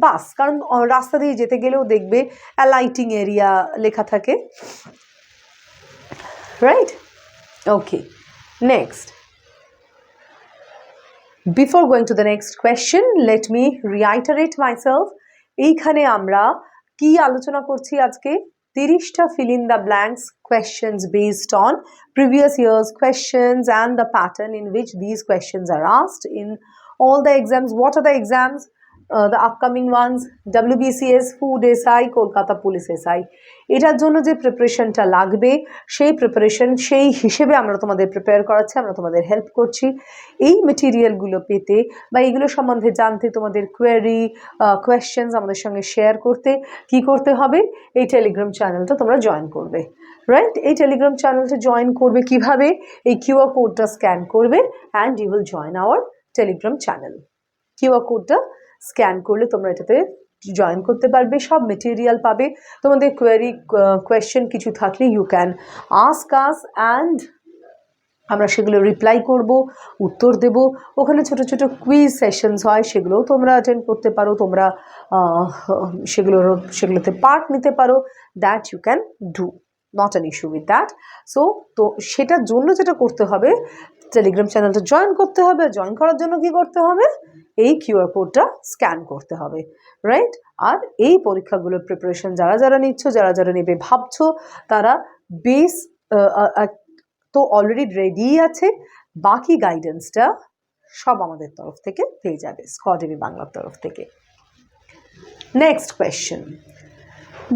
Speaker 1: bus, কারণ রাস্তা দিয়ে যেতে গেলেও দেখবে alighting area লেখা থাকে, right? Okay, Next, before going to the next question, let me reiterate myself. এইখানে আমরা কি আলোচনা করছি আজকে? 30টা fill in the blanks questions based on previous year's questions and the pattern in which these questions are asked in all the exams. What are the exams? The upcoming ones: WBCS, Food SI, Kolkata Police SI. এটার জন্য যে প্রিপারেশনটা লাগবে সেই preparation সেই হিসেবে আমরা তোমাদের প্রিপেয়ার করাচ্ছি, আমরা তোমাদের হেল্প করছি। এই মেটেরিয়ালগুলো পেতে বা এগুলো সম্বন্ধে জানতে, তোমাদের কোয়েরি কোয়েশ্চেন্স আমাদের সঙ্গে শেয়ার করতে কি করতে হবে? এই টেলিগ্রাম চ্যানেলটা তোমরা জয়েন করবে, রাইট? এই টেলিগ্রাম চ্যানেলটা জয়েন করবে কিভাবে? এই কিউআর কোডটা স্ক্যান করবে and you will join our Telegram channel. QR কোডটা স্ক্যান করলে তোমরা এটাতে জয়েন করতে পারবে, সব মেটেরিয়াল পাবে। তোমাদের কোয়েরি কোয়েশ্চেন কিছু থাকলে you can ask us and আমরা সেগুলো রিপ্লাই করব, উত্তর দেব। ওখানে ছোট ছোট কুইজ সেশনস হয়, সেগুলোও তোমরা অ্যাটেন্ড করতে পারো, তোমরা সেগুলোতে পার্ট নিতে পারো। That you can do, not an issue with that. So তো সেটার জন্য যেটা করতে হবে, টেলিগ্রাম চ্যানেলটা জয়েন করতে হবে। জয়েন করার জন্য কি করতে হবে? এই কিউআর কোডটা স্ক্যান করতে হবে, রাইট? আর এই পরীক্ষাগুলোর প্রিপারেশন যারা যারা নিচ্ছ, যারা যারা নেবে ভাবছো, তারা বেস তো অলরেডি রেডি আছে। বাকি গাইডেন্সটা সব আমাদের তরফ থেকে পেয়ে যাবে, স্কডেমি বাংলার তরফ থেকে। Next question,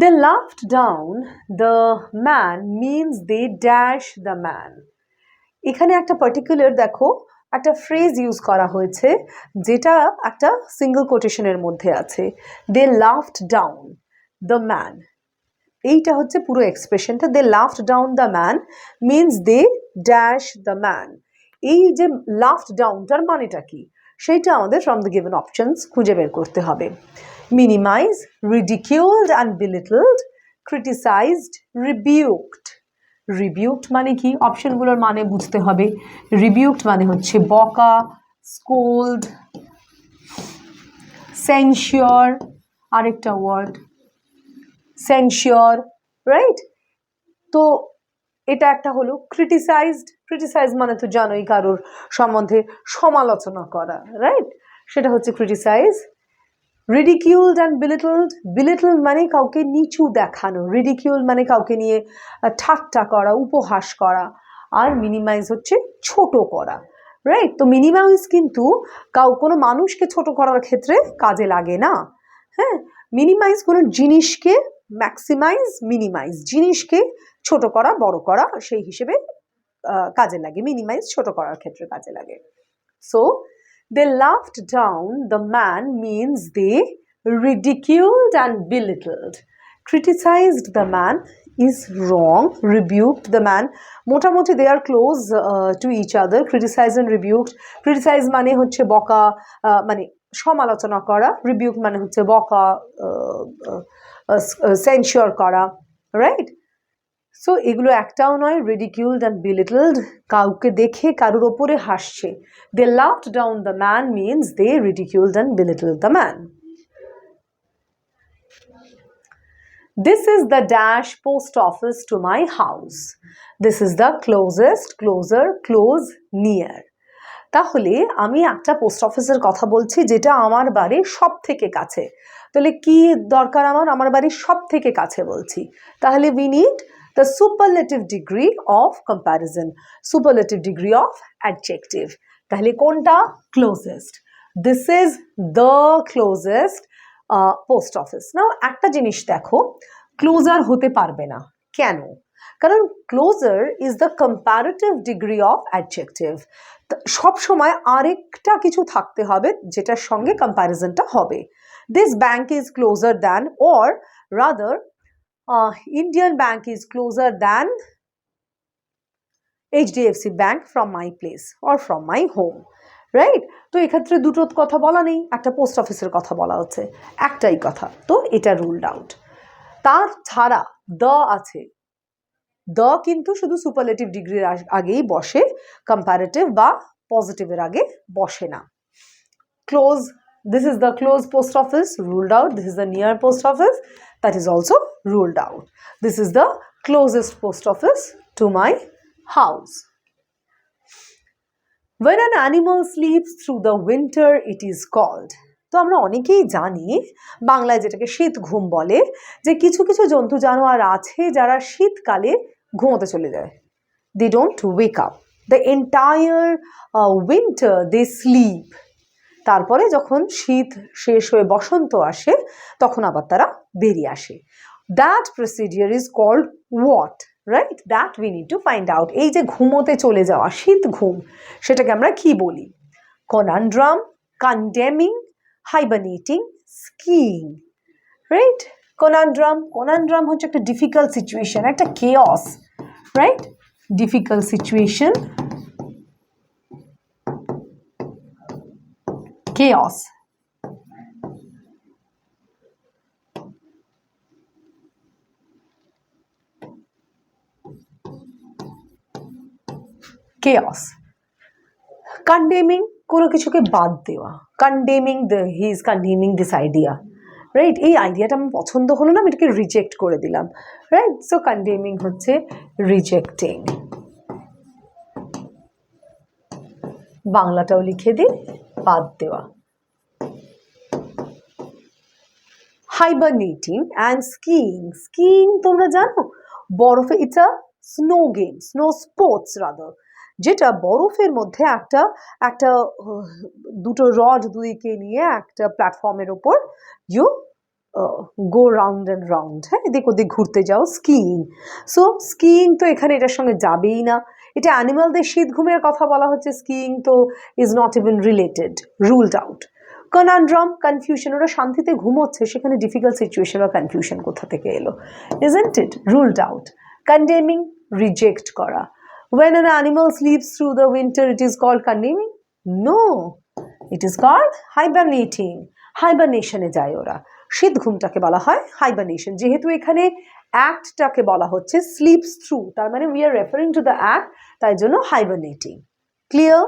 Speaker 1: they laughed down the man means they dash the man. এখানে একটা পার্টিকুলার দেখো একটা ফ্রেজ ইউজ করা হয়েছে যেটা একটা সিঙ্গল কোটেশনের মধ্যে আছে। They laughed down the man, এইটা হচ্ছে পুরো এক্সপ্রেশনটা। They laughed down the man means they dash the man. এই যে লাফড ডাউনটার মানেটা কি সেইটা আমাদের ফ্রম দ্য গিভেন অপশনস খুঁজে বের করতে হবে। Minimise, ridiculed and belittled, criticised, rebuked. Rebuked মানে কি? অপশনগুলোর মানে বুঝতে হবে। রিবিউকড মানে হচ্ছে বকা, স্কোল্ড, সেনশিওর, আরেকটা ওয়ার্ড সেনশিওর, রাইট? তো এটা একটা হলো। ক্রিটিসাইজড, ক্রিটিসাইজ মানে তো জানোই কারোর সম্বন্ধে সমালোচনা করা, রাইট? সেটা হচ্ছে ক্রিটিসাইজ। রিডিকিউলড অ্যান্ড বিলিটলড, বিলিটলড মানে কাউকে নিচু দেখানো, রিডিকিউল মানে কাউকে নিয়ে ঠাট্টা করা, উপহাস করা, আর মিনিমাইজ হচ্ছে ছোট করা, রাইট? তো মিনিমাইজ কিন্তু কোনো মানুষকে ছোট করার ক্ষেত্রে কাজে লাগে না, হ্যাঁ? মিনিমাইজ কোনো জিনিসকে, ম্যাক্সিমাইজ, মিনিমাইজ জিনিসকে ছোট করা, বড় করা, সেই হিসেবে কাজে লাগে। মিনিমাইজ ছোট করার ক্ষেত্রে কাজে লাগে। So they laughed down the man means they ridiculed and belittled. Criticized the man is wrong. Rebuked the man, মোটামুটি they are close to each other. Criticized and rebuked. Criticize মানে হচ্ছে বকা, মানে সমালোচনা করা। Rebuke মানে হচ্ছে বকা, সেনশিওর করা, রাইট? সো এগুলো একটাও নয়। রিডিকিউলড অ্যান্ড বিলিটলড, কাউকে দেখে কারোর ওপরে হাসছে। They laughed down the man means they ridiculed and belittled the man. This is the dash post office to my house. This is the closest, closer, close, near. তাহলে আমি একটা পোস্ট অফিসের কথা বলছি যেটা আমার বাড়ির সব থেকে কাছে। তাহলে কি দরকার আমার বাড়ির সব থেকে কাছে বলছি, তাহলে we need the superlative degree of comparison, superlative degree of adjective. তাহলে কোনটা? closest. This is the closest post office. Now একটা জিনিস দেখো, closer হতে পারবে না। কেন? কারণ closer is the comparative degree of adjective. সব সময় আরেকটা কিছু থাকতে হবে যেটার সঙ্গে কম্প্যারিজনটা হবে। This bank is closer than, or rather Indian bank is closer than HDFC bank from my place or from my home, right? তো এক্ষেত্রে দুটো কথা বলা নেই, একটা পোস্ট অফিসের কথা বলা হচ্ছে, একটাই কথা, তো এটা রুলড আউট। তার ছাড়া দ্য আছে, দ্য কিন্তু শুধু সুপারলেটিভ ডিগ্রির আগেই বসে, কম্পারেটিভ বা পজিটিভের আগে বসে না। Close, this is the close post office, ruled out. This is the near post office, that is also ruled out. This is the closest post office to my house. When an animal sleeps through the winter, it is called. তো আমরা অনেকেই জানি বাংলায় যেটাকে শীত ঘুম বলে, যে কিছু কিছু জন্তু জানোয়ার আছে যারা শীতকালে ঘুমোতে চলে যায়। They don't wake up. The entire winter they sleep. তারপরে যখন শীত শেষ হয়ে বসন্ত আসে তখন আবার তারা বেরিয়ে আসে। That procedure is called what? Right? That we need to find out. এই যে ঘুমোতে চলে যাওয়া শীত ঘুম, সেটাকে আমরা কি বলি? Conundrum, condemning, hibernating, skiing. Right? Conundrum হচ্ছে একটা difficult situation, একটা chaos. Right? Difficult situation. Chaos. Chaos. Condemning কোনো কিছুকে বাদ দেওয়া, he is condemning this idea, right? এই আইডিয়াটা আমার পছন্দ হলো না, আমি এটাকে রিজেক্ট করে দিলাম, রাইট? সো কন্ডেমিং হচ্ছে রিজেক্টিং। বাংলাটাও লিখে দিই, বাদ দেওয়া। হাইবারনেটিং অ্যান্ড স্কিইং তোমরা জানো বরফে, it's a snow game, snow sports rather, যেটা বরফের মধ্যে একটা দুটো রড দুইকে নিয়ে একটা প্ল্যাটফর্মের ওপর you go round and round, হ্যাঁ, এদিক ওদিক ঘুরতে যাও, স্কিইং। সো স্কিইং তো এখানে এটার সঙ্গে যাবেই না, এটা অ্যানিমালদের শীত ঘুমের কথা বলা হচ্ছে, স্কিইং তো is not even related, ruled out. Conundrum, confusion, ওরা শান্তিতে ঘুমোচ্ছে, সেখানে ডিফিকাল্ট সিচুয়েশন বা কনফিউশন কোথা থেকে এলো? Isn't it? Ruled out. Condemning, reject করা। When an animal sleeps through the winter, it is called condemning? No, it is called hibernating. Hibernation-এ যায় ওরা, শীত ঘুমটাকে বলা হয় হাইবারনেশন। যেহেতু এখানে অ্যাক্টটাকে বলা হচ্ছে স্লিপস থ্রু, তার মানে we are referring to the act, তাই জন্য হাইবারনেটিং। Clear?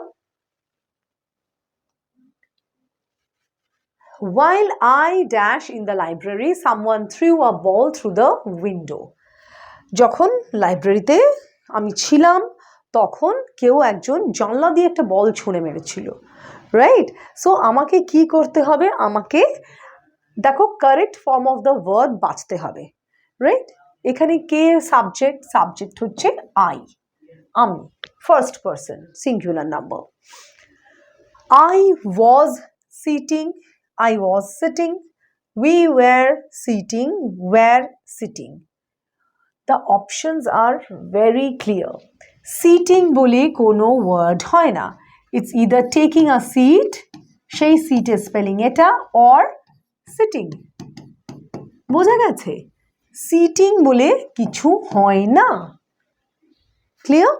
Speaker 1: While I dash in the library, someone threw a ball through the window. যখন লাইব্রেরিতে আমি ছিলাম তখন কেউ একজন জানলা দিয়ে একটা বল ছুঁড়ে মেরেছিল, রাইট? সো আমাকে কি করতে হবে? আমাকে দেখো correct form of the word বাঁচতে হবে, রাইট? এখানে কে সাবজেক্ট হচ্ছে আই, আমি, first person singular number. I was sitting, we were sitting. The options are very clear. Seating বলে কোনো ওয়ার্ড হয় না, it's either taking a seat, সেই সিটের স্পেলিং এটা, or sitting. বোঝা গেছে? সিটিং বলে কিছু হয় না। Clear?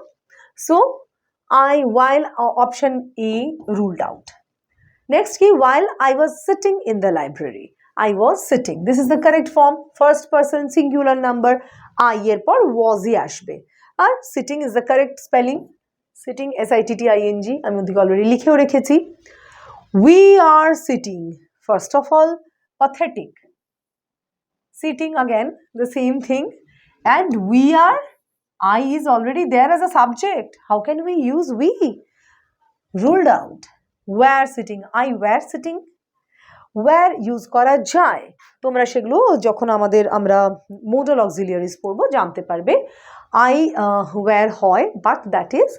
Speaker 1: So while option A ruled out. Next কি? While I was sitting in the library, I was sitting, this is the correct form, first person singular number, I এর পর was ই আসবে, আর sitting is the correct spelling, sitting SITTING, আমি ওদিকে already লিখেও রেখেছি। We are sitting, first of all pathetic, sitting again the same thing, and we are, I is already there as a subject, how can we use we? Ruled out. Were sitting, I were sitting, were use করা যায়, তোমরা সেগুলো যখন আমরা modal অক্সিলিয়ারিজ পড়বো জানতে পারবে। I were হয়, but that is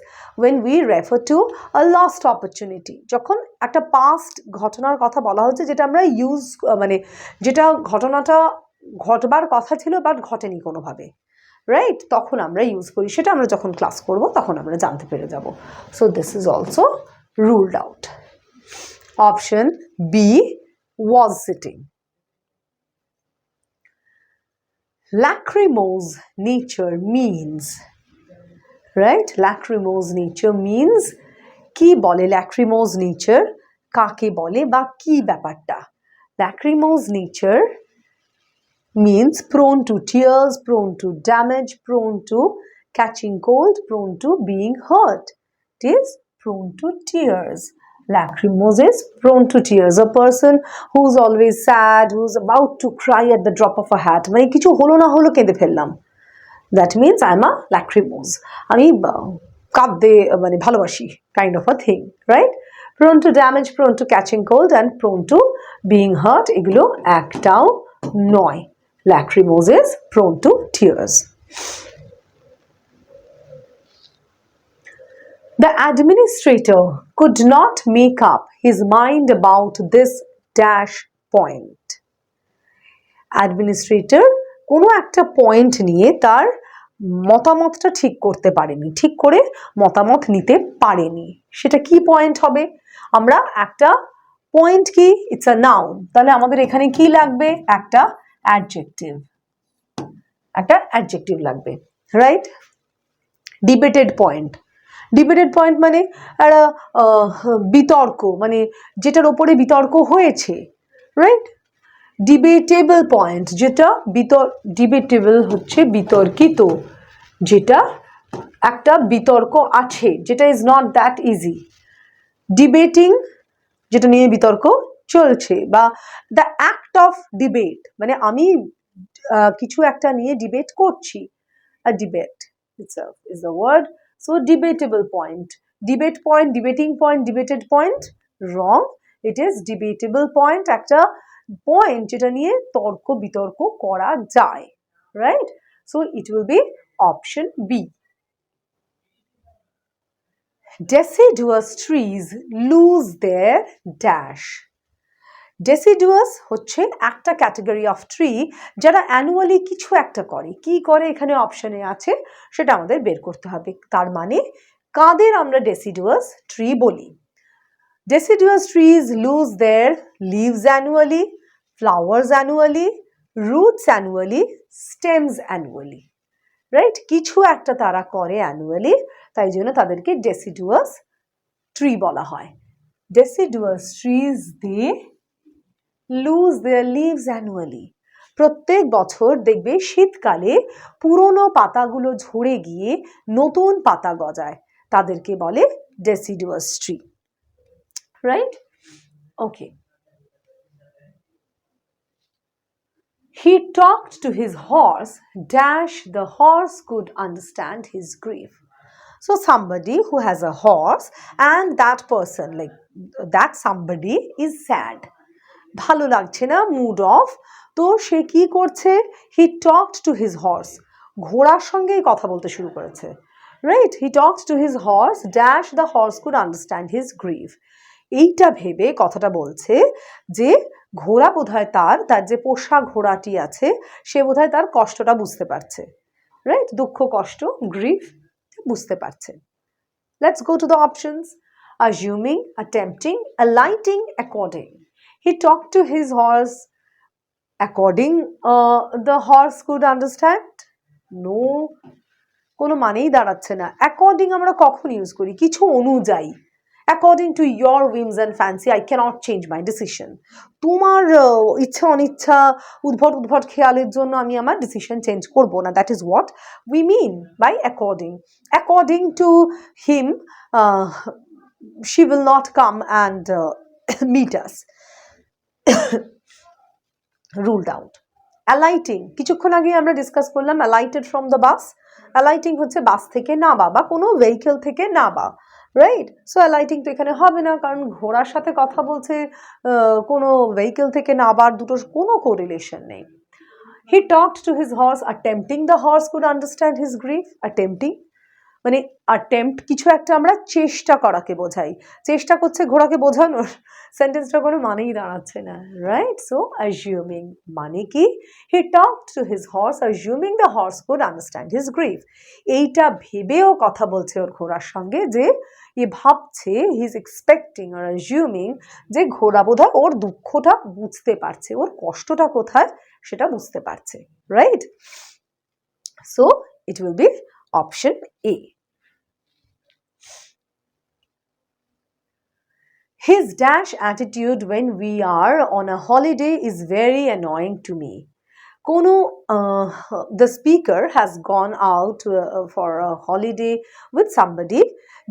Speaker 1: when we refer to a lost opportunity, যখন একটা পাস্ট ঘটনার কথা বলা হচ্ছে যেটা আমরা মানে যেটা ঘটনাটা ঘটবার কথা ছিল বাট ঘটেনি কোনোভাবে, রাইট? তখন আমরা ইউজ করি, সেটা আমরা যখন ক্লাস করব তখন আমরা জানতে পেরে যাব। So this is also ruled out. Option B was sitting. Lachrymose nature means, right? Lachrymose nature means কি বলে lachrymose nature, কাকে বলে বা কি ব্যাপারটা? Lachrymose nature means prone to tears, prone to damage, prone to catching cold, prone to being hurt. It is prone to tears. Lachrymose is prone to tears. A person who's always sad, who's about to cry at the drop of a hat, মানে কিছু হলো না হলো কেঁদে ফেললাম, that means I'm a lachrymose, আমি কাঁদতে মানে ভালোবাসি kind of a thing, right? Prone to damage, prone to catching cold and prone to being hurt, এগুলো একটাও নয়। Lachrymose is prone to tears. The administrator could not make up his mind about this dash point. Administrator কোনো একটা point নিয়ে তার মতামতটা ঠিক করতে পারেনি, ঠিক করে মতামত নিতে পারেনি। সেটা কি পয়েন্ট হবে? আমরা একটা পয়েন্ট কি, ইটস আ নাউন, তাহলে আমাদের এখানে কি লাগবে? একটা অ্যাডজেক্টিভ, একটা অ্যাডজেক্টিভ লাগবে, right? Debated point, debated point মানে একটা বিতর্ক, মানে যেটার ওপরে বিতর্ক হয়েছে, রাইট? ডিবেটেবল পয়েন্ট, যেটা ডিবেটেবল হচ্ছে বিতর্কিত, যেটা একটা বিতর্ক আছে, যেটা is not that easy. Debating, যেটা নিয়ে বিতর্ক চলছে, বা দ্য অ্যাক্ট অফ ডিবেট, মানে আমি কিছু একটা নিয়ে ডিবেট করছি। A debate itself is the word. So debatable point, debate point, debating point, debated point, wrong. It is debatable point, একটা point যেটা নিয়ে তর্ক বিতর্ক করা যায়, right? So it will be option B. Deciduous trees lose their dash. Deciduous হচ্ছে একটা category of tree যারা অ্যানুয়ালি কিছু একটা করে। কি করে এখানে অপশনে আছে, সেটা আমাদের বের করতে হবে। তার মানে কাদের আমরা ডেসিডুয়াস ট্রি বলি? Deciduous trees lose their leaves annually, flowers annually, roots annually, stems annually, right? কিছু একটা তারা করে অ্যানুয়ালি, তাই জন্য তাদেরকে ডেসিডুয়াস ট্রি বলা হয়। ডেসিডুয়াস ট্রিজ দিয়ে লুজ দেয়ার লিভস অ্যানুয়ালি, প্রত্যেক বছর দেখবে শীতকালে পুরনো পাতাগুলো ঝরে গিয়ে নতুন পাতা গজায়, তাদেরকে বলে deciduous tree, right? Okay. He talked to his horse dash the horse could understand his grief. So somebody who has a horse and that person, like that somebody is sad, ভালো লাগছে না, মুড অফ, তো সে কি করছে? He talked to his horse, ঘোড়ার সঙ্গেই কথা বলতে শুরু করেছে, right? He talked to his horse dash the horse could understand his grief. এইটা ভেবে কথাটা বলছে যে ঘোড়া বোধহয় তার যে পোষা ঘোড়াটি আছে সে বোধহয় তার কষ্টটা বুঝতে পারছে, রাইট? দুঃখ, কষ্ট, গ্রিফ বুঝতে পারছে। Let's go to the options. assuming, attempting, alighting, according. He talked to his horse according the horse could understand. No, কোনো মানেই দাঁড়াচ্ছে না। অ্যাকর্ডিং আমরা কখন ইউজ করি? কিছু অনুযায়ী, according to your whims and fancy I cannot change my decision. তোমার ইচ্ছা অনিচ্ছা উদ্ভট উদ্ভট খেয়ালের জন্য আমি আমার ডিসিশন চেঞ্জ করব না, that is what we mean by according. According to him she will not come and meet us. Ruled out. Alighting, কিছুক্ষণ আগে আমরা ডিসকাস করলাম alighted from the bus. Alighting হচ্ছে বাস থেকে নামা বা কোনো ভেহিকল থেকে নামা, রাইট? সো alighting তো এখানে হবে না, কারণ ঘোড়ার সাথে কথা বলছে, কোনো ভেহিকল থেকে নামার দুটোর কোনো কোরিলেশন নেই। He talked to his horse, attempting the horse could understand his grief. Attempting মানে অ্যাটেম্প্ট কিছু একটা আমরা চেষ্টা করাকে বোঝাই, চেষ্টা করছে ঘোড়াকে বোঝানোর, সেন্টেন্সটা কোনো মানেই দাঁড়াচ্ছে না, রাইট? সো অ্যাজিউমিং মানে কি? He talked to his horse assuming the horse could understand his grief. এইটা ভেবেও কথা বলছে ওর ঘোড়ার সঙ্গে, যে এ ভাবছে, হি ইজ এক্সপেক্টিং আর অ্যাজিউমিং যে ঘোড়া বোধহয় ওর দুঃখটা বুঝতে পারছে, ওর কষ্টটা কোথায় সেটা বুঝতে পারছে, right? So it will B option A. His dash attitude when we are on a holiday is very annoying to me. Kono, the speaker has gone out for a holiday with somebody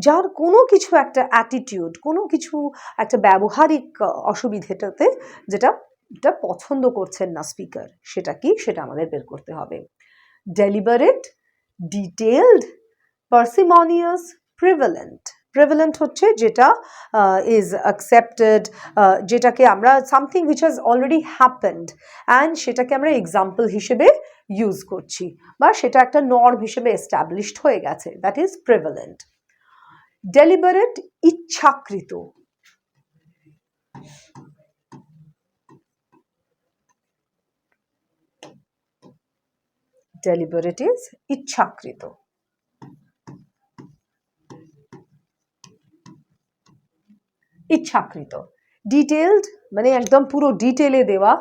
Speaker 1: যার কোনো কিছু একটা attitude, কোনো কিছু একটা ব্যবহারিক অসুবিধাটাতে যেটা পছন্দ করছেন না স্পিকার, সেটা কি? সেটা আমাদের বের করতে হবে। Deliberate, detailed, parsimonious, prevalent. Prevalent হচ্ছে যেটা ইজ অ্যাকসেপ্টেড, যেটাকে আমরা something which has already happened and সেটাকে আমরা এক্সাম্পল হিসেবে ইউজ করছি বা সেটা একটা নর্ম হিসেবে এস্টাবলিশড হয়ে গেছে, দ্যাট ইজ প্রিভ্যালেন্ট। ডেলিবারেট, ইচ্ছাকৃত। ডেলিবারেট ইজ ইচ্ছাকৃত। ইচ্ছাকৃত। ডিটেলড মানে একদম পুরো ডিটেলে দেওয়া।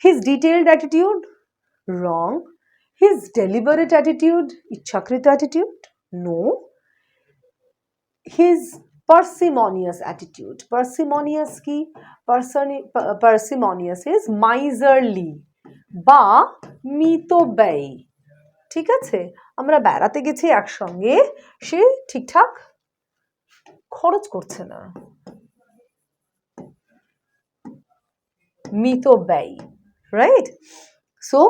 Speaker 1: His detailed attitude, wrong. His deliberate attitude, ইচ্ছাকৃত attitude, no. His parsimonious attitude, parsimonious কি? parsimonious is miserly বা মিতব্যয়ী। ঠিক আছে, আমরা বেড়াতে গেছি একসঙ্গে, সে ঠিকঠাক খরচ করছে না, মিতব্যয়ী, রাইট? সো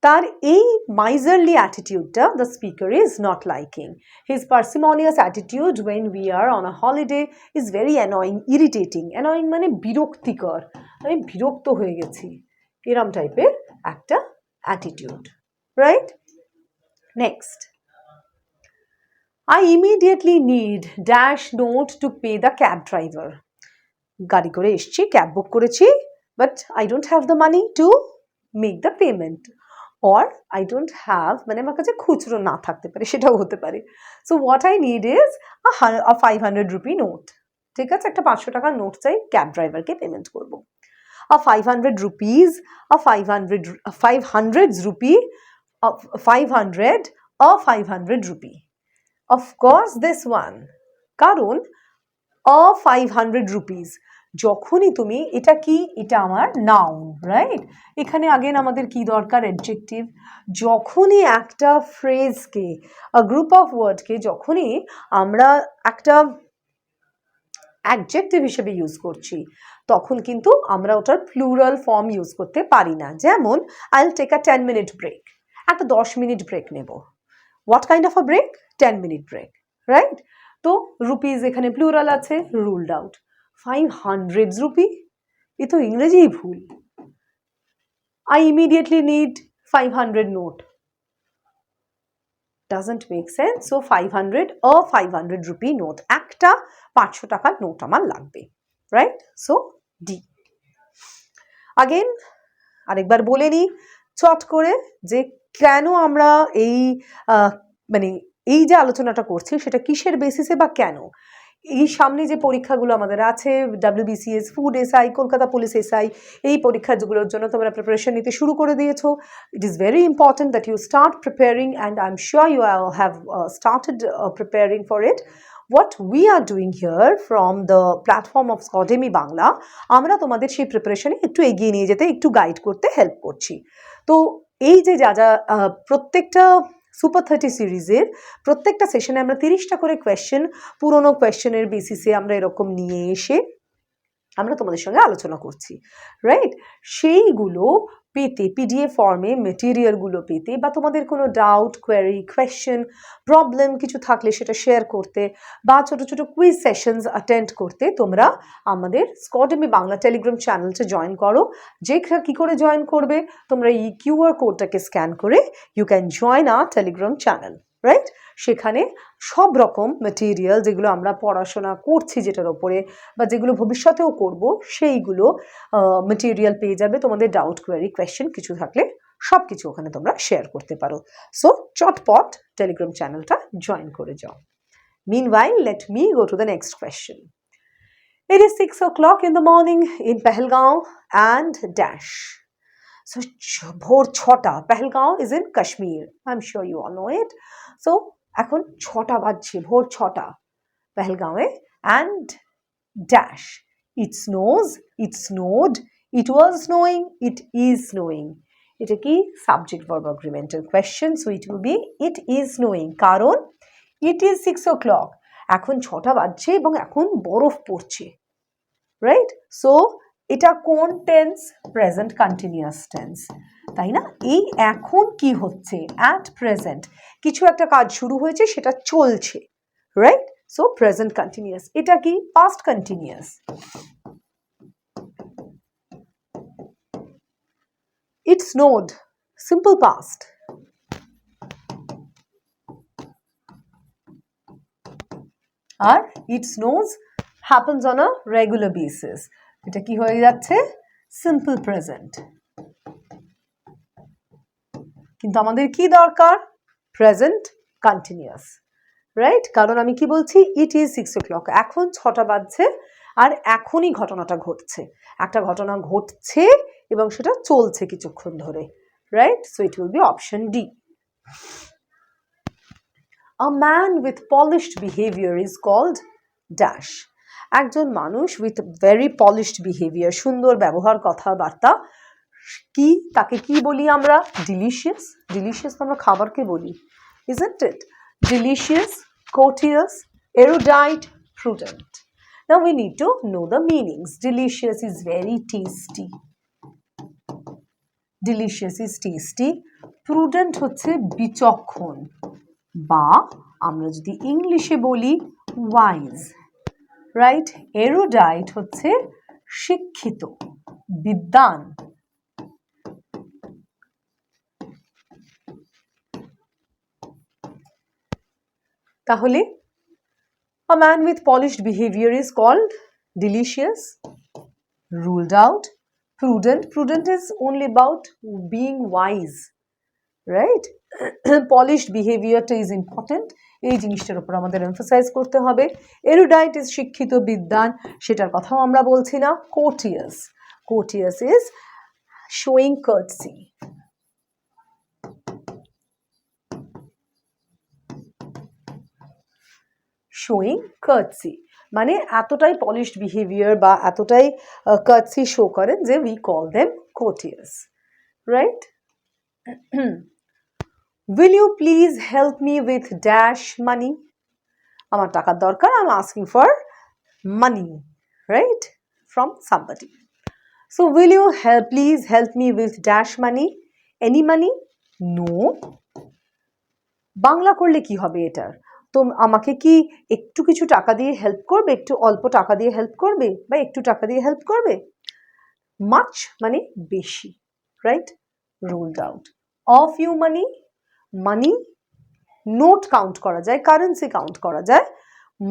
Speaker 1: তার এই miserly attitude-টা the speaker is not liking. His parsimonious attitude when we are on a holiday is very annoying, irritating. Annoying মানে বিরক্তিকর, আমি বিরক্ত হয়ে গেছি, এরম টাইপের একটা attitude, right? Next. I immediately need dash note to pay the cab driver. গাড়ি করে এসছি, ক্যাব বুক করেছি, but I don't have the money to make the payment. Or I don't have, মানে আমার কাছে খুচরো না থাকতে পারে, সেটাও হতে পারে। So what I need is a 500 rupee note. ঠিক আছে, একটা 500 টাকার নোট চাই, ক্যাব ড্রাইভারকে পেমেন্ট করব। A 500 rupees, a 500 rupee, a 500 rupee. Of course this one, কারণ a 500 rupees যখনই তুমি, এটা কি, এটা আমার নাউন, রাইট? এখানে আগেন আমাদের কি দরকার? অ্যাডজেক্টিভ। যখনই একটা ফ্রেজকে, গ্রুপ অফ ওয়ার্ডকে যখনই আমরা একটা অ্যাডজেক্টিভ হিসেবে ইউজ করছি, তখন কিন্তু আমরা ওটার প্লুরাল ফর্ম ইউজ করতে পারি না। যেমন I will take a 10 minute break, একটা 10 মিনিট ব্রেক নেব। What kind of a break? 10 minute break, right? তো রুপিজ এখানে প্লুরাল আছে, রুলড আউট। 500 রুপি, এ তো ইংরেজি ভুল। I immediately need 500 note. Doesn't make sense. So 500, a 500 rupee note. একটা 500 টাকার নোট আমার লাগবে, রাইট? So D. আগেন আরেকবার বলে নিই চট করে যে কেন আমরা এই মানে এই যে আলোচনাটা করছি সেটা কিসের বেসিসে বা কেন। এই সামনে যে পরীক্ষাগুলো আমাদের আছে, WBCS food SI, Kolkata police SI, এই পরীক্ষাগুলোর জন্য তোমরা প্রিপারেশন নিতে শুরু করে দিয়েছো। It is very important that you start preparing and I am sure you have started preparing for it. What we are doing here from the platform of Scordemy Bangla, আমরা তোমাদের সেই প্রিপারেশনে একটু এগিয়ে নিয়ে যেতে, একটু গাইড করতে হেল্প করছি। তো এই যে যা যা প্রত্যেকটা সুপার 30 সিরিজের প্রত্যেকটা সেশনে আমরা 30টা করে কোয়েশ্চেন, পুরনো কোয়েশ্চেনের বেসিসে আমরা এরকম নিয়ে এসে আমরা তোমাদের সঙ্গে আলোচনা করছি, রাইট? সেইগুলো পেতে, পিডিএফ ফর্মে মেটেরিয়ালগুলো পেতে বা তোমাদের কোনো ডাউট, কোয়েরি, কোয়েশ্চেন, প্রবলেম কিছু থাকলে সেটা শেয়ার করতে বা ছোটো ছোটো কুইজ সেশনস অ্যাটেন্ড করতে তোমরা আমাদের স্কডেমি বাংলা টেলিগ্রাম চ্যানেলটা জয়েন করো। যেটা কী করে জয়েন করবে? তোমরা এই কিউআর কোডটাকে স্ক্যান করে you can join our Telegram channel, right? সেখানে সব রকম মেটেরিয়াল যেগুলো আমরা পড়াশোনা করছি যেটার ওপরে বা যেগুলো ভবিষ্যতেও করব সেইগুলো মেটেরিয়াল পেয়ে যাবে। তোমাদের ডাউট, কোয়েরি, কোয়েশ্চেন কিছু থাকলে সব কিছু ওখানে তোমরা শেয়ার করতে পারো। সো চটপট টেলিগ্রাম চ্যানেলটা জয়েন করে যাও। Meanwhile, let me go to the next question. It is 6 o'clock in the morning in Pahalgaon and dash. So ভোর 6টা, Pahalgaon is in Kashmir. I'm sure you all know it. So এখন 6টা বাজছে, ভোর 6টা পেহেলগাঁওয়ে, and dash. It snows, it snowed, it was snowing, it is snowing. এটা কি? Subject verb agreemental question, so it will be it is snowing, কারণ it is 6 o'clock, এখন 6টা বাজছে এবং এখন বরফ পড়ছে, রাইট? সো এটা কোন টেন্স? প্রেজেন্ট কন্টিনিউয়াস টেন্স, তাই না? এই এখন কি হচ্ছে? অ্যাট প্রেজেন্ট কিছু একটা কাজ শুরু হয়েছে, সেটা চলছে, রাইট? So present continuous. এটা কি? Past continuous. It snowed, simple past. আর it snows happens on a regular basis. এটা কি হয়ে যাচ্ছে? Simple present. কিন্তু আমাদের কি দরকার? Present continuous, right? কারণ আমি কি বলছি? ইট ইজ 6 o'clock, এখন 6টা বাজছে আর এখনই ঘটনাটা ঘটছে। একটা ঘটনা ঘটছে এবং সেটা চলছে কিছুক্ষণ ধরে, right? So it will B option D. A man with polished behavior is called dash. একজন মানুষ with very polished behavior, সুন্দর ব্যবহার কথাবার্তা, কি তাকে কি বলি আমরা? ডিলিশিয়াস। ডিলিশিয়াস আমরা খাবারকে বলি, isn't it? Delicious, courteous, erudite, prudent. Now we need to know the meanings. Delicious is very tasty. Delicious is tasty. Prudent হচ্ছে বিচক্ষণ, বা আমরা যদি ইংলিশে বলি ওয়াইজ, রাইট? এরুডাইট হচ্ছে শিক্ষিত, বিদ্বান। তাহলে a man with polished behavior is called delicious, ruled out. Prudent, prudent is only about being wise, right? Polished behavior is important, এই জিনিসটার উপর আমাদের এমফাসাইজ করতে হবে। এরুডাইট ইজ শিক্ষিত, বিদ্বান, সেটার কথাও আমরা বলছি না। Courteous, courteous is showing courtesy. Showing courtesy মানে এতটাই পলিশড বিহেভিয়ার বা এতটাই কার্টসি শো করেন যে we call them courteous, right? Will you please help me with dash money? আমার টাকার দরকার, I'm asking for money, right? From somebody. So will you please help me with dash money? Any money? No. Bangla করলে কি হবে এটার? তো আমাকে কি একটু কিছু টাকা দিয়ে হেল্প করবে, একটু অল্প টাকা দিয়ে হেল্প করবে, বা একটু টাকা দিয়ে হেল্প করবে? মাচ মানে বেশি, right? Ruled out. Of you money, money note count করা যায়, কারেন্সি কাউন্ট করা যায়,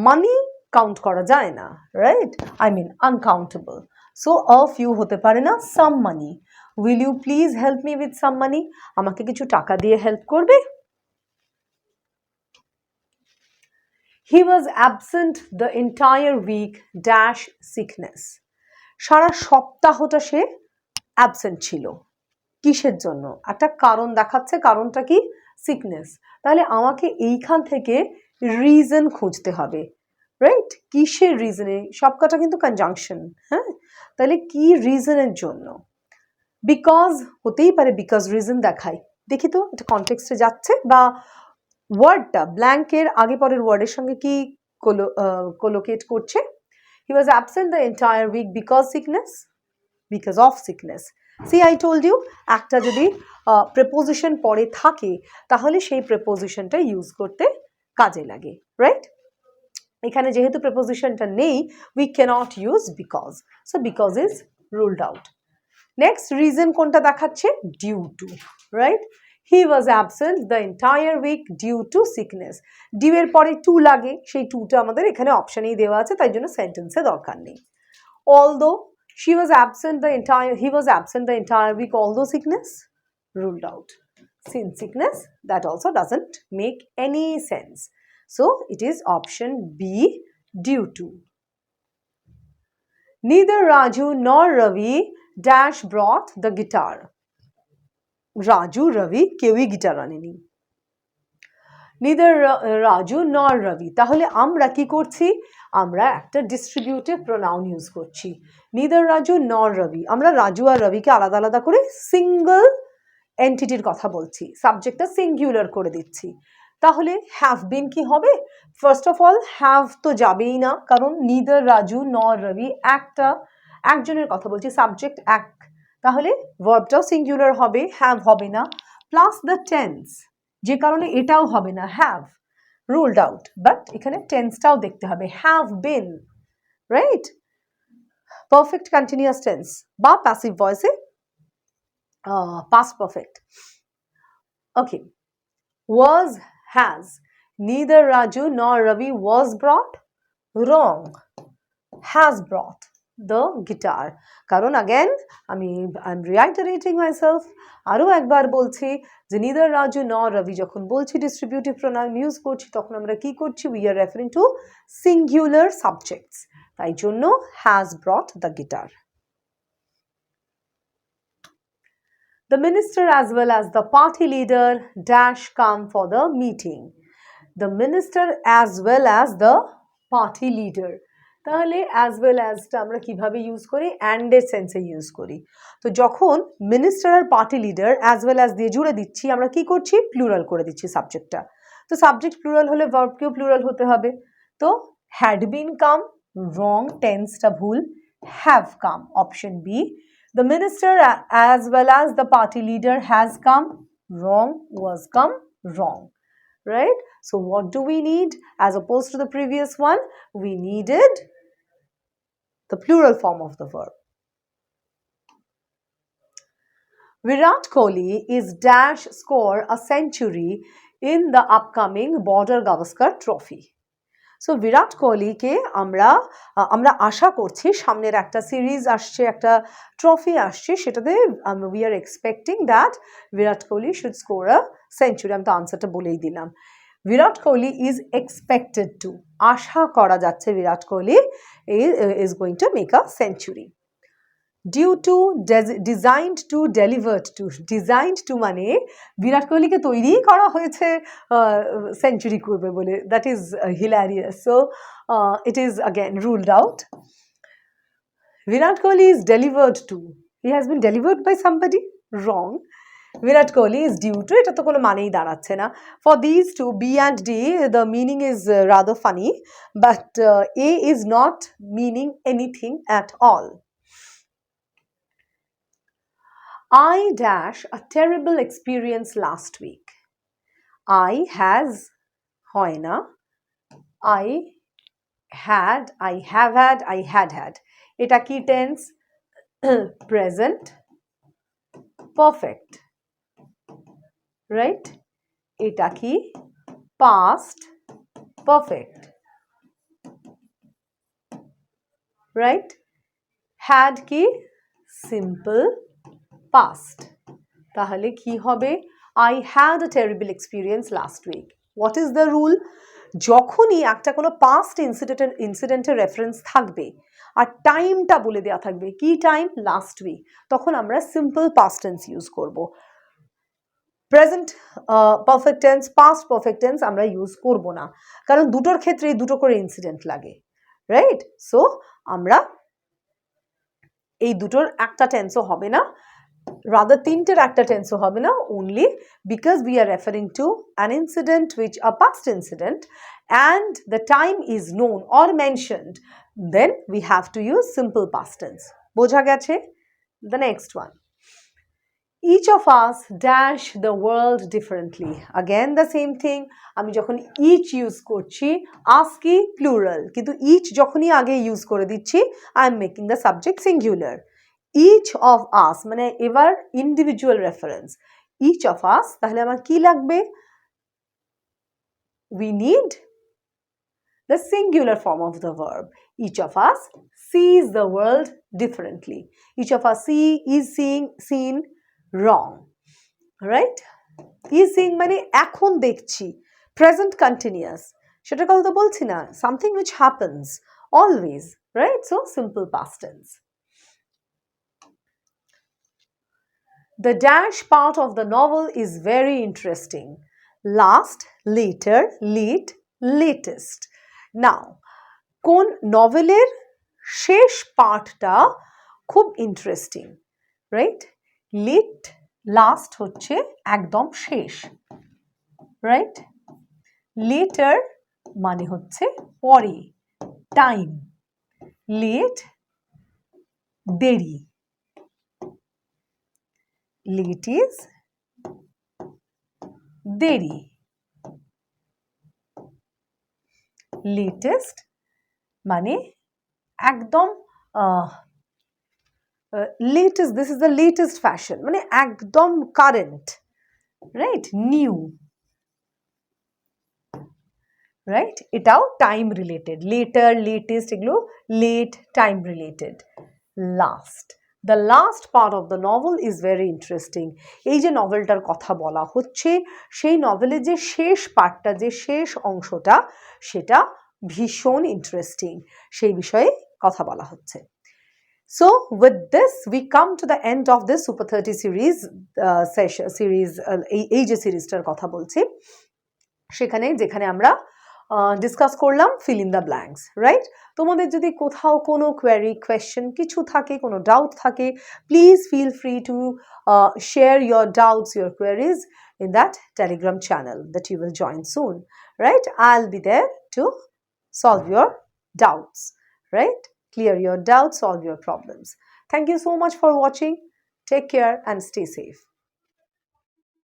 Speaker 1: মানি কাউন্ট করা যায় না, right? I mean uncountable. So of you হতে পারে না, some money. Will you please help me with some money? আমাকে কিছু টাকা দিয়ে হেল্প করবে? He was absent the entire week dash sickness. সারা সপ্তাহটা সে অ্যাবসেন্ট ছিল। কিসের জন্য? একটা কারণ দেখাচ্ছে, কারণটা কি? সিকনেস। তাহলে আমাকে এইখান থেকে রিজন খুঁজতে হবে, রাইট? কিসের রিজনে? সবকটা কিন্তু কনজাংশন, হ্যাঁ? তাহলে কি রিজনের জন্য? বিকজ হতেই পারে, বিকজ রিজন দেখায়। দেখি তো এটা কনটেক্সটে যাচ্ছে, বা ওয়ার্ডটা ব্ল্যাঙ্কের আগে পরের ওয়ার্ডের সঙ্গে কি কোলোকেট করছে? He was absent the entire week because sickness, because of sickness. See I told you, একটা যদি প্রেপোজিশন পরে থাকে তাহলে সেই প্রেপোজিশনটা ইউজ করতে কাজে লাগে, রাইট? এখানে যেহেতু প্রেপোজিশনটা নেই, we cannot use because, so because is ruled out. Next reason কোনটা দেখাচ্ছে? Due to, right? He was absent the entire week due to sickness. Due এর পরে টু লাগে, সেই টুটা আমাদের এখানে অপশনেই দেওয়া আছে, তাই জন্য সেন্টেন্সে দরকার নেই। Although he was absent the entire week although sickness, ruled out. Since sickness, that also doesn't make any sense. So it is option B, due to. Neither Raju nor Ravi dash brought the guitar. Raju, Ravi কেউই guitar আনেনি। Neither Raju nor Ravi, তাহলে আমরা কি করছি? আমরা একটা distributive pronoun use করছি। Neither Raju nor Ravi, আমরা রাজু আর রবিকে আলাদা আলাদা করে সিঙ্গল এন্টিটির কথা বলছি, সাবজেক্টটা সিঙ্গুলার করে দিচ্ছি। তাহলে হ্যাভ বিন কি হবে? ফার্স্ট অফ অল হ্যাভ তো যাবেই না, কারণ নিদার রাজু নর রবি একজনের কথা বলছি, সাবজেক্ট এক, তাহলে ভার্বটাও সিঙ্গুলার হবে, হ্যাভ হবে না, প্লাস দ্য টেন্স, যে কারণে এটাও হবে না হ্যাভ, ruled out, but এখানে টেন্সটাও দেখতে হবে, have been, right? Perfect continuous tense বা passive voice A past perfect. Okay, was, has, neither Raju nor Ravi was brought, wrong, has brought the guitar. কারণ again I'm reiterating myself, আরো একবার বলছি যে neither Raju nor Ravi যখন বলছি distributive pronoun use করছি তখন আমরা কি করছি, we are referring to singular subjects, তাই জন্য has brought the guitar. The minister as well as the party leader dash come for the meeting. The minister as well as the party leader. তাহলে as well as টা আমরা কিভাবে use করি, and এর সেন্সে use করি। তো যখন মিনিস্টার আর party leader as well as দিয়ে জুড়ে দিচ্ছি আমরা কি করছি, প্লুরাল করে দিচ্ছি সাবজেক্টটা। তো সাবজেক্ট প্লুরাল হলে ভার্বকেও প্লুরাল হতে হবে। তো had been come, wrong, টেন্সটা ভুল, have come, option B. The minister as well as the party leader has come, wrong, was come, wrong, right? So what do we need as opposed to the previous one? We needed the plural form of the verb. Virat Kohli is dash score a century in the upcoming Border Gavaskar Trophy. So Virat কোহলিকে আমরা আশা করছি সামনের একটা series আসছে, একটা trophy আসছে, সেটাতে we are expecting that Virat Kohli should score a century. আমি তো আনসারটা বলেই দিলাম, Virat Kohli is expected to, আশা করা যাচ্ছে Virat Kohli is going to make a century. Due to, designed to, delivered to. Designed to মানে বিরাট কোহলিকে তৈরি করা হয়েছে সেঞ্চুরি করবে বলে, that is hilarious. So it is again ruled out. Virat Kohli is delivered to, he has been delivered by somebody, wrong. Virat Kohli is due to, এটা তো কোনো মানেই দাঁড়াচ্ছে না। For these two, B and D, the meaning is rather funny, but A is not meaning anything at all. I dash a terrible experience last week. I has হয় না, I had, I have had, I had had. এটা কি tense? Present perfect, right? এটা কি past perfect, right? Had কি simple past, তাহলে কি হবে, I had a terrible experience last week. What is the rule? যখনই একটা কোনো পাস্ট ইনসিডেন্টের রেফারেন্স থাকবে আর টাইমটা বলে দেওয়া থাকবে, কি টাইম, লাস্ট উইক, তখন আমরা সিম্পল পাস্ট টেন্স ইউজ করব। Present perfect tense, past perfect tense আমরা ইউজ করব না, কারণ দুটোর ক্ষেত্রেই দুটো করে ইনসিডেন্ট লাগে, রাইট? সো আমরা এই দুটোর একটা টেন্সও হবে না, rather তিনটের একটা টেন্সও হবে না, only because we are referring to an incident which a past incident and the time is known or mentioned, then we have to use simple past tense. বোঝা গেছে? The next one, each of us dash the world differently. Again the same thing, আমি যখন each use করছি us কি plural, কিন্তু each যখনই আগে use করে দিচ্ছি I am making the subject singular. Each of us মানে এবার individual reference, each of us, তাহলে আমার কি লাগবে, we need the singular form of the verb. Each of us sees the world differently. Each of us is seeing, seen, wrong, right? Is seeing মানে এখন দেখছি, present continuous, সেটার কথা তো বলছি না, something which happens always, right? So simple past tense. The dash part of the novel is very interesting. Last, later, late, latest. Now, কোন নভেলের শেষ পার্টটা খুব ইন্টারেস্টিং, রাইট? লেট, লাস্ট হচ্ছে একদম শেষ, রাইট? লেটার মানে হচ্ছে পরে, টাইম। লেট দেরি, লেট ইজ দেরি, লেটেস্ট মানে একদম latest, this is the latest fashion মানে একদম current, right? New, right? এটাও time related, later, latest এগুলো late, time related. Last, the last part of the novel is very interesting. এই যে নভেলটার কথা বলা হচ্ছে সেই নভেলের যে শেষ পার্টটা, যে শেষ অংশটা, সেটা ভীষণ ইন্টারেস্টিং, সেই বিষয়ে কথা বলা হচ্ছে। So with this we come to the end of this Super 30 series এই যে সিরিজটার কথা বলছি সেখানে যেখানে আমরা ডিসকাস করলাম fill in the blanks, right? তোমাদের যদি কোথাও কোনো কোয়েরি, কোয়েশ্চেন কিছু থাকে, কোনো ডাউট থাকে, please feel free to share your doubts, your queries in that Telegram channel that you will join soon, right? I'll be there to solve your doubts, right? Clear your doubts, solve your problems. Thank you so much for watching. Take care and stay safe.